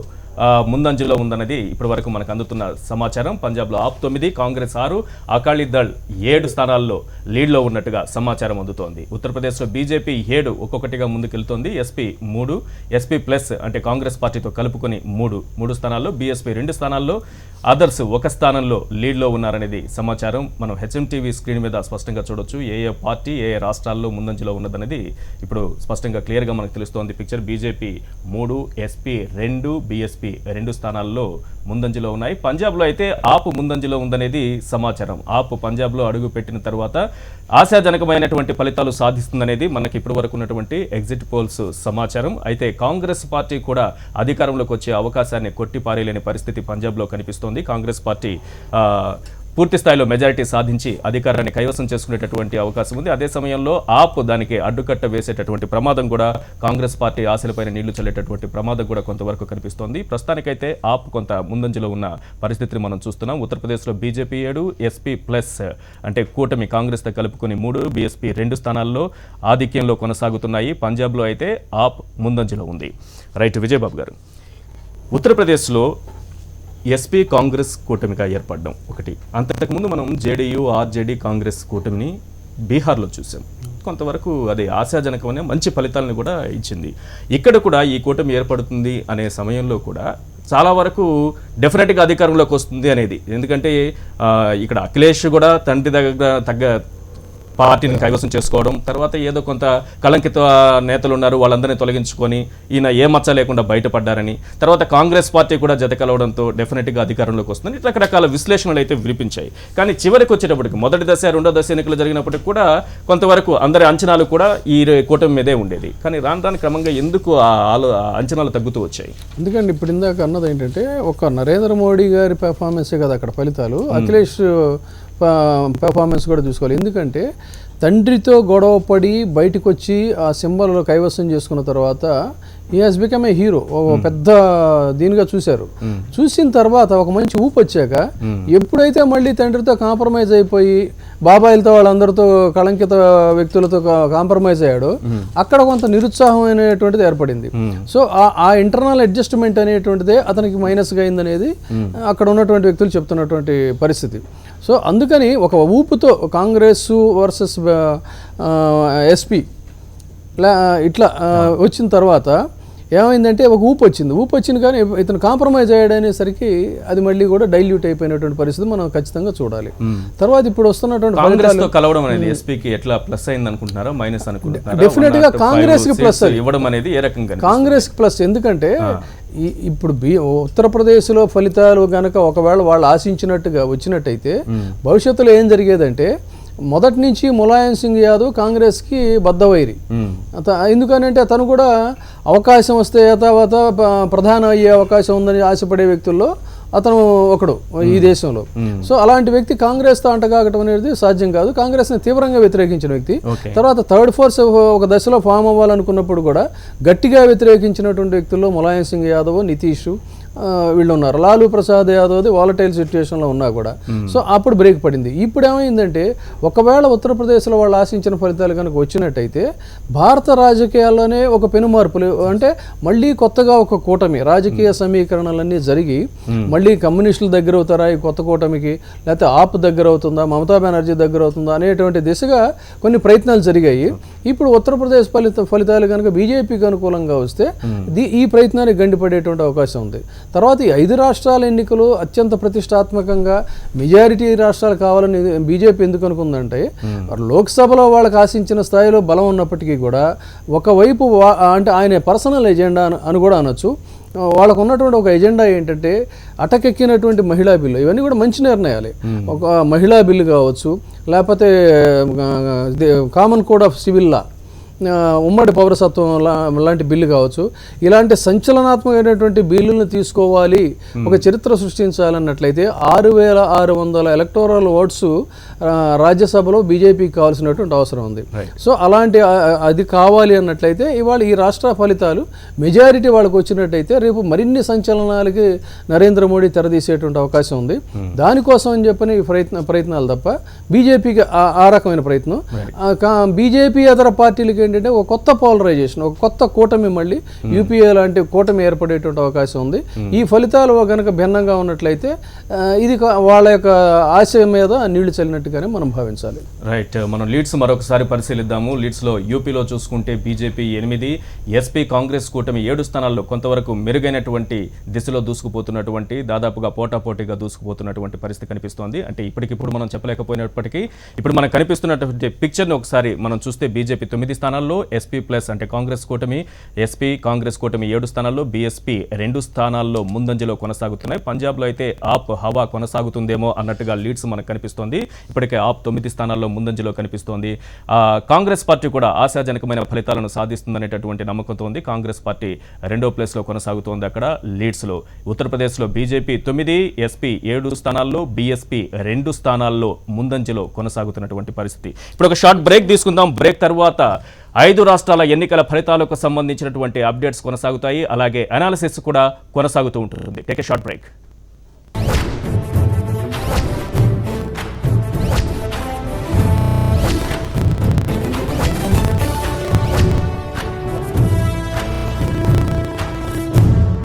ముందంజలో ఉందన్నది ఇప్పటి వరకు మనకు అందుతున్న సమాచారం. పంజాబ్లో ఆప్ 9, కాంగ్రెస్ 6, అకాలీదళ్ 7 స్థానాల్లో లీడ్లో ఉన్నట్టుగా సమాచారం అందుతోంది. ఉత్తరప్రదేశ్లో బీజేపీ 7 ఒక్కొక్కటిగా ముందుకెళ్తోంది. ఎస్పీ 3, ఎస్పీ ప్లస్ అంటే కాంగ్రెస్ పార్టీతో కలుపుకొని 3 స్థానాల్లో, బీఎస్పీ 2 స్థానాల్లో, అదర్స్ 1 స్థానంలో లీడ్లో ఉన్నారనేది సమాచారం. మనం హెచ్ఎంటీవీ స్క్రీన్ మీద స్పష్టంగా చూడొచ్చు ఏ పార్టీ ఏ రాష్ట్రాల్లో ముందంజలో ఉన్నదనేది ఇప్పుడు స్పష్టంగా క్లియర్గా మనకు తెలుస్తోంది పిక్చర్. బీజేపీ 3, ఎస్పీ 2, బీఎస్పీ 2 స్థానాల్లో ముందంజలో ఉన్నాయి. పంజాబ్లో అయితే ఆప్ ముందంజలో ఉందనేది సమాచారం. ఆప్ పంజాబ్లో అడుగు పెట్టిన తర్వాత ఆశాజనకమైనటువంటి ఫలితాలు సాధిస్తుందనేది మనకి ఇప్పటి వరకు ఉన్నటువంటి ఎగ్జిట్ పోల్స్ సమాచారం. అయితే కాంగ్రెస్ పార్టీ కూడా అధికారంలోకి వచ్చే అవకాశాన్ని కొట్టిపారేలేని పరిస్థితి పంజాబ్లో కనిపిస్తోంది. కాంగ్రెస్ పార్టీ పూర్తి స్థాయిలో మెజారిటీ సాధించి అధికారాన్ని కైవసం చేసుకునేటటువంటి అవకాశం ఉంది. అదే సమయంలో ఆప్ దానికి అడ్డుకట్ట వేసేటటువంటి ప్రమాదం కూడా, కాంగ్రెస్ పార్టీ ఆశలపైన నీళ్లు చల్లేటటువంటి ప్రమాదం కూడా కొంతవరకు కనిపిస్తోంది. ప్రస్తుతానికైతే ఆప్ కొంత ముందంజలో ఉన్న పరిస్థితిని మనం చూస్తున్నాం. ఉత్తరప్రదేశ్లో బీజేపీ 7, ఎస్పీ ప్లస్ అంటే కూటమి కాంగ్రెస్తో కలుపుకొని 3, బీఎస్పీ 2 స్థానాల్లో ఆధిక్యంలో కొనసాగుతున్నాయి. పంజాబ్లో అయితే ఆప్ ముందంజలో ఉంది. రైట్. విజయబాబు గారు, ఉత్తరప్రదేశ్లో ఎస్పీ కాంగ్రెస్ కూటమిగా ఏర్పడడం ఒకటి. అంతకుముందు మనం జేడీయూ, ఆర్జేడీ, కాంగ్రెస్ కూటమిని బీహార్లో చూసాం. కొంతవరకు అది ఆశాజనకమైన మంచి ఫలితాలను కూడా ఇచ్చింది. ఇక్కడ కూడా ఈ కూటమి ఏర్పడుతుంది అనే సమయంలో కూడా చాలా వరకు డెఫినెట్గా అధికారంలోకి వస్తుంది అనేది. ఎందుకంటే ఇక్కడ అఖిలేష్ కూడా తండ్రి దగ్గర తగ్గ పార్టీని కైవసం చేసుకోవడం, తర్వాత ఏదో కొంత కళంకిత నేతలు ఉన్నారు వాళ్ళందరినీ తొలగించుకొని ఈయన ఏ మచ్చ లేకుండా బయటపడ్డారని, తర్వాత కాంగ్రెస్ పార్టీ కూడా జత కలవడంతో డెఫినెట్గా అధికారంలోకి వస్తుందని రకరకాల విశ్లేషణలు అయితే వినిపించాయి. కానీ చివరికి వచ్చేటప్పటికి మొదటి దశ, రెండో దశ ఎన్నికలు జరిగినప్పటికీ కూడా కొంతవరకు అందరి అంచనాలు కూడా ఈ కూటమి మీదే ఉండేది. కానీ రాను క్రమంగా ఎందుకు ఆ అంచనాలు తగ్గుతూ వచ్చాయి? ఎందుకంటే ఇప్పుడు ఇందాక అన్నది ఏంటంటే ఒక నరేంద్ర మోడీ గారి పెర్ఫార్మెన్సే కదా అక్కడ ఫలితాలు. అఖిలేష్ పెర్ఫార్మెన్స్ కూడా చూసుకోవాలి. ఎందుకంటే తండ్రితో గొడవ పడి బయటకు వచ్చి ఆ సింబల్ కైవసం చేసుకున్న తర్వాత he has become a hero. ఒక పెద్ద దీనిగా చూశారు. చూసిన తర్వాత ఒక మంచి ఊపు వచ్చాక ఎప్పుడైతే మళ్ళీ తండ్రితో కాంప్రమైజ్ అయిపోయి బాబాయిలతో వాళ్ళందరితో కళంకిత వ్యక్తులతో కాంప్రమైజ్ అయ్యాడో అక్కడ కొంత నిరుత్సాహం అనేటువంటిది ఏర్పడింది. సో ఆ ఇంటర్నల్ అడ్జస్ట్మెంట్ అనేటువంటిదే అతనికి మైనస్గా అయిందనేది అక్కడ ఉన్నటువంటి వ్యక్తులు చెప్తున్నటువంటి పరిస్థితి. సో అందుకని ఒక ఊపుతో కాంగ్రెస్ వర్సెస్ ఎస్పీ ఇట్లా వచ్చిన తర్వాత ఏమైందంటే ఒక ఊపు వచ్చింది కానీ ఇతను కాంప్రమైజ్ అయ్యాడనేసరికి అది మళ్ళీ కూడా డైల్యూట్ అయిపోయినటువంటి పరిస్థితి మనం ఖచ్చితంగా చూడాలి. తర్వాత ఇప్పుడు వస్తున్నటువంటి కాంగ్రెస్ తో కలవడం అనేది ఎస్పీకి ఎట్లా ప్లస్ అయింది అనుకుంటున్నారా, మైనస్ అనుకుంటున్నారా? డెఫినెట్ గా కాంగ్రెస్ కి ప్లస్ ఇవ్వడం అనేది ఏ రకంగా కాంగ్రెస్ కి ప్లస్. ఎందుకంటే ఇప్పుడు ఉత్తరప్రదేశ్లో ఫలితాలు గనక ఒకవేళ వాళ్ళు ఆశించినట్టుగా వచ్చినట్టయితే భవిష్యత్తులో ఏం జరిగేదంటే మొదటి నుంచి ములాయం సింగ్ యాదవ్ కాంగ్రెస్కి బద్దవైరి. ఎందుకనంటే తను కూడా అవకాశం వస్తే తర్వాత ప్రధాన అయ్యే అవకాశం ఉందని ఆశపడే వ్యక్తుల్లో అతను ఒకడు ఈ దేశంలో. సో అలాంటి వ్యక్తి కాంగ్రెస్తో అంటగాగటం అనేది సాధ్యం కాదు. కాంగ్రెస్ని తీవ్రంగా వ్యతిరేకించిన వ్యక్తి. తర్వాత థర్డ్ ఫోర్స్ ఒక దశలో ఫామ్ అవ్వాలనుకున్నప్పుడు కూడా గట్టిగా వ్యతిరేకించినటువంటి వ్యక్తుల్లో ములాయం సింగ్ యాదవ్, నితీష్ వీళ్ళు ఉన్నారు. లాలూ ప్రసాద్ యాదవ్ది వాలటైల్ సిచ్యువేషన్లో ఉన్నా కూడా. సో అప్పుడు బ్రేక్ పడింది. ఇప్పుడు ఏమైందంటే ఒకవేళ ఉత్తరప్రదేశ్లో వాళ్ళు ఆశించిన ఫలితాలు కనుక వచ్చినట్టయితే భారత రాజకీయాల్లోనే ఒక పెనుమార్పులు, అంటే మళ్ళీ కొత్తగా ఒక కూటమి, రాజకీయ సమీకరణలన్నీ జరిగి మళ్ళీ కమ్యూనిస్టుల దగ్గర అవుతారా ఈ కొత్త కూటమికి, లేకపోతే ఆప్ దగ్గర అవుతుందా, మమతా బెనర్జీ దగ్గర అవుతుందా అనేటువంటి దిశగా కొన్ని ప్రయత్నాలు జరిగాయి. ఇప్పుడు ఉత్తరప్రదేశ్ ఫలితాలు కనుక బీజేపీకి అనుకూలంగా వస్తే ఈ ప్రయత్నానికి గండిపడేటువంటి అవకాశం ఉంది. తర్వాత ఈ 5 రాష్ట్రాల ఎన్నికలు అత్యంత ప్రతిష్టాత్మకంగా మెజారిటీ రాష్ట్రాలు కావాలని బీజేపీ ఎందుకు అనుకుందంటే లోక్సభలో వాళ్ళకి ఆశించిన స్థాయిలో బలం ఉన్నప్పటికీ కూడా ఒకవైపు అంటే ఆయన పర్సనల్ ఎజెండా అని కూడా అనొచ్చు. వాళ్ళకు ఉన్నటువంటి ఒక ఎజెండా ఏంటంటే అటకెక్కినటువంటి మహిళా బిల్లు, ఇవన్నీ కూడా మంచి నిర్ణయాలే. ఒక మహిళా బిల్లు కావచ్చు, లేకపోతే కామన్ కోడ్ ఆఫ్ సివిల్ లా, ఉమ్మడి పౌరసత్వం లాంటి బిల్లు కావచ్చు. ఇలాంటి సంచలనాత్మకమైనటువంటి బిల్లులను తీసుకోవాలి, ఒక చరిత్ర సృష్టించాలన్నట్లయితే 6,600 ఎలక్టోరల్ ఓట్స్ రాజ్యసభలో బీజేపీకి కావాల్సినటువంటి అవసరం ఉంది. సో అలాంటి అది కావాలి అన్నట్లయితే ఇవాళ ఈ రాష్ట్ర ఫలితాలు మెజారిటీ వాళ్ళకి వచ్చినట్టయితే రేపు మరిన్ని సంచలనాలకి నరేంద్ర మోడీ తెరదీసేటువంటి అవకాశం ఉంది. దానికోసం అని చెప్పని ప్రయత్నాలు తప్ప బీజేపీకి ఆ రకమైన ప్రయత్నం. బీజేపీ ఇతర పార్టీలకి ఏంటంటే ఒక కొత్త పోలరైజేషన్, ఒక కొత్త కూటమి, మళ్ళీ యూపీఏ లాంటి కూటమి ఏర్పడేటువంటి అవకాశం ఉంది. ఈ ఫలితాలు కనుక భిన్నంగా ఉన్నట్లయితే ఇది వాళ్ళ యొక్క ఆశయం మీద నీళ్లు చల్లినట్టుగానే మనం భావించాలి. రైట్. మనం లీడ్స్ మరొకసారి పరిశీలిద్దాము. లీడ్స్లో యూపీలో చూసుకుంటే బీజేపీ 8, ఎస్పీ కాంగ్రెస్ కూటమి 7 స్థానాల్లో కొంతవరకు మెరుగైనటువంటి దిశలో దూసుకుపోతున్నటువంటి, దాదాపుగా పోటాపోటీగా దూసుకుపోతున్నటువంటి పరిస్థితి కనిపిస్తోంది. అంటే ఇప్పటికిప్పుడు మనం చెప్పలేకపోయినప్పటికీ ఇప్పుడు మనకు కనిపిస్తున్నటువంటి పిక్చర్ని ఒకసారి మనం చూస్తే బీజేపీ 9 స్థానాల్లో, ఎస్పీ ప్లస్ అంటే కాంగ్రెస్ కూటమి, ఎస్పీ కాంగ్రెస్ కూటమి 7 స్థానాల్లో, బీఎస్పీ 2 స్థానాల్లో ముందంజలో కొనసాగుతున్నాయి. పంజాబ్లో అయితే ఆప్ హవా కొనసాగుతుందేమో అన్నట్టుగా లీడ్స్ మనకు కనిపిస్తోంది. ఇప్పటికే ఆప్ 9 స్థానాల్లో ముందంజలో కనిపిస్తోంది. కాంగ్రెస్ పార్టీ కూడా ఆశాజనకమైన ఫలితాలను సాధిస్తుందనేటటువంటి నమ్మకంతో ఉంది. కాంగ్రెస్ పార్టీ 2వ ప్లేస్లో కొనసాగుతోంది అక్కడ లీడ్స్లో. ఉత్తరప్రదేశ్లో బీజేపీ 9, ఎస్పీ 7 స్థానాల్లో, బీఎస్పీ 2 స్థానాల్లో ముందంజలో కొనసాగుతున్నటువంటి పరిస్థితి. ఇప్పుడు ఒక షార్ట్ బ్రేక్ తీసుకుందాం. బ్రేక్ తర్వాత 5 రాష్ట్రాల ఎన్నికల ఫలితాలకు సంబంధించినటువంటి అప్డేట్స్ కొనసాగుతాయి. అలాగే అనాలిసిస్ కూడా కొనసాగుతూ ఉంటుంది. Take a short break.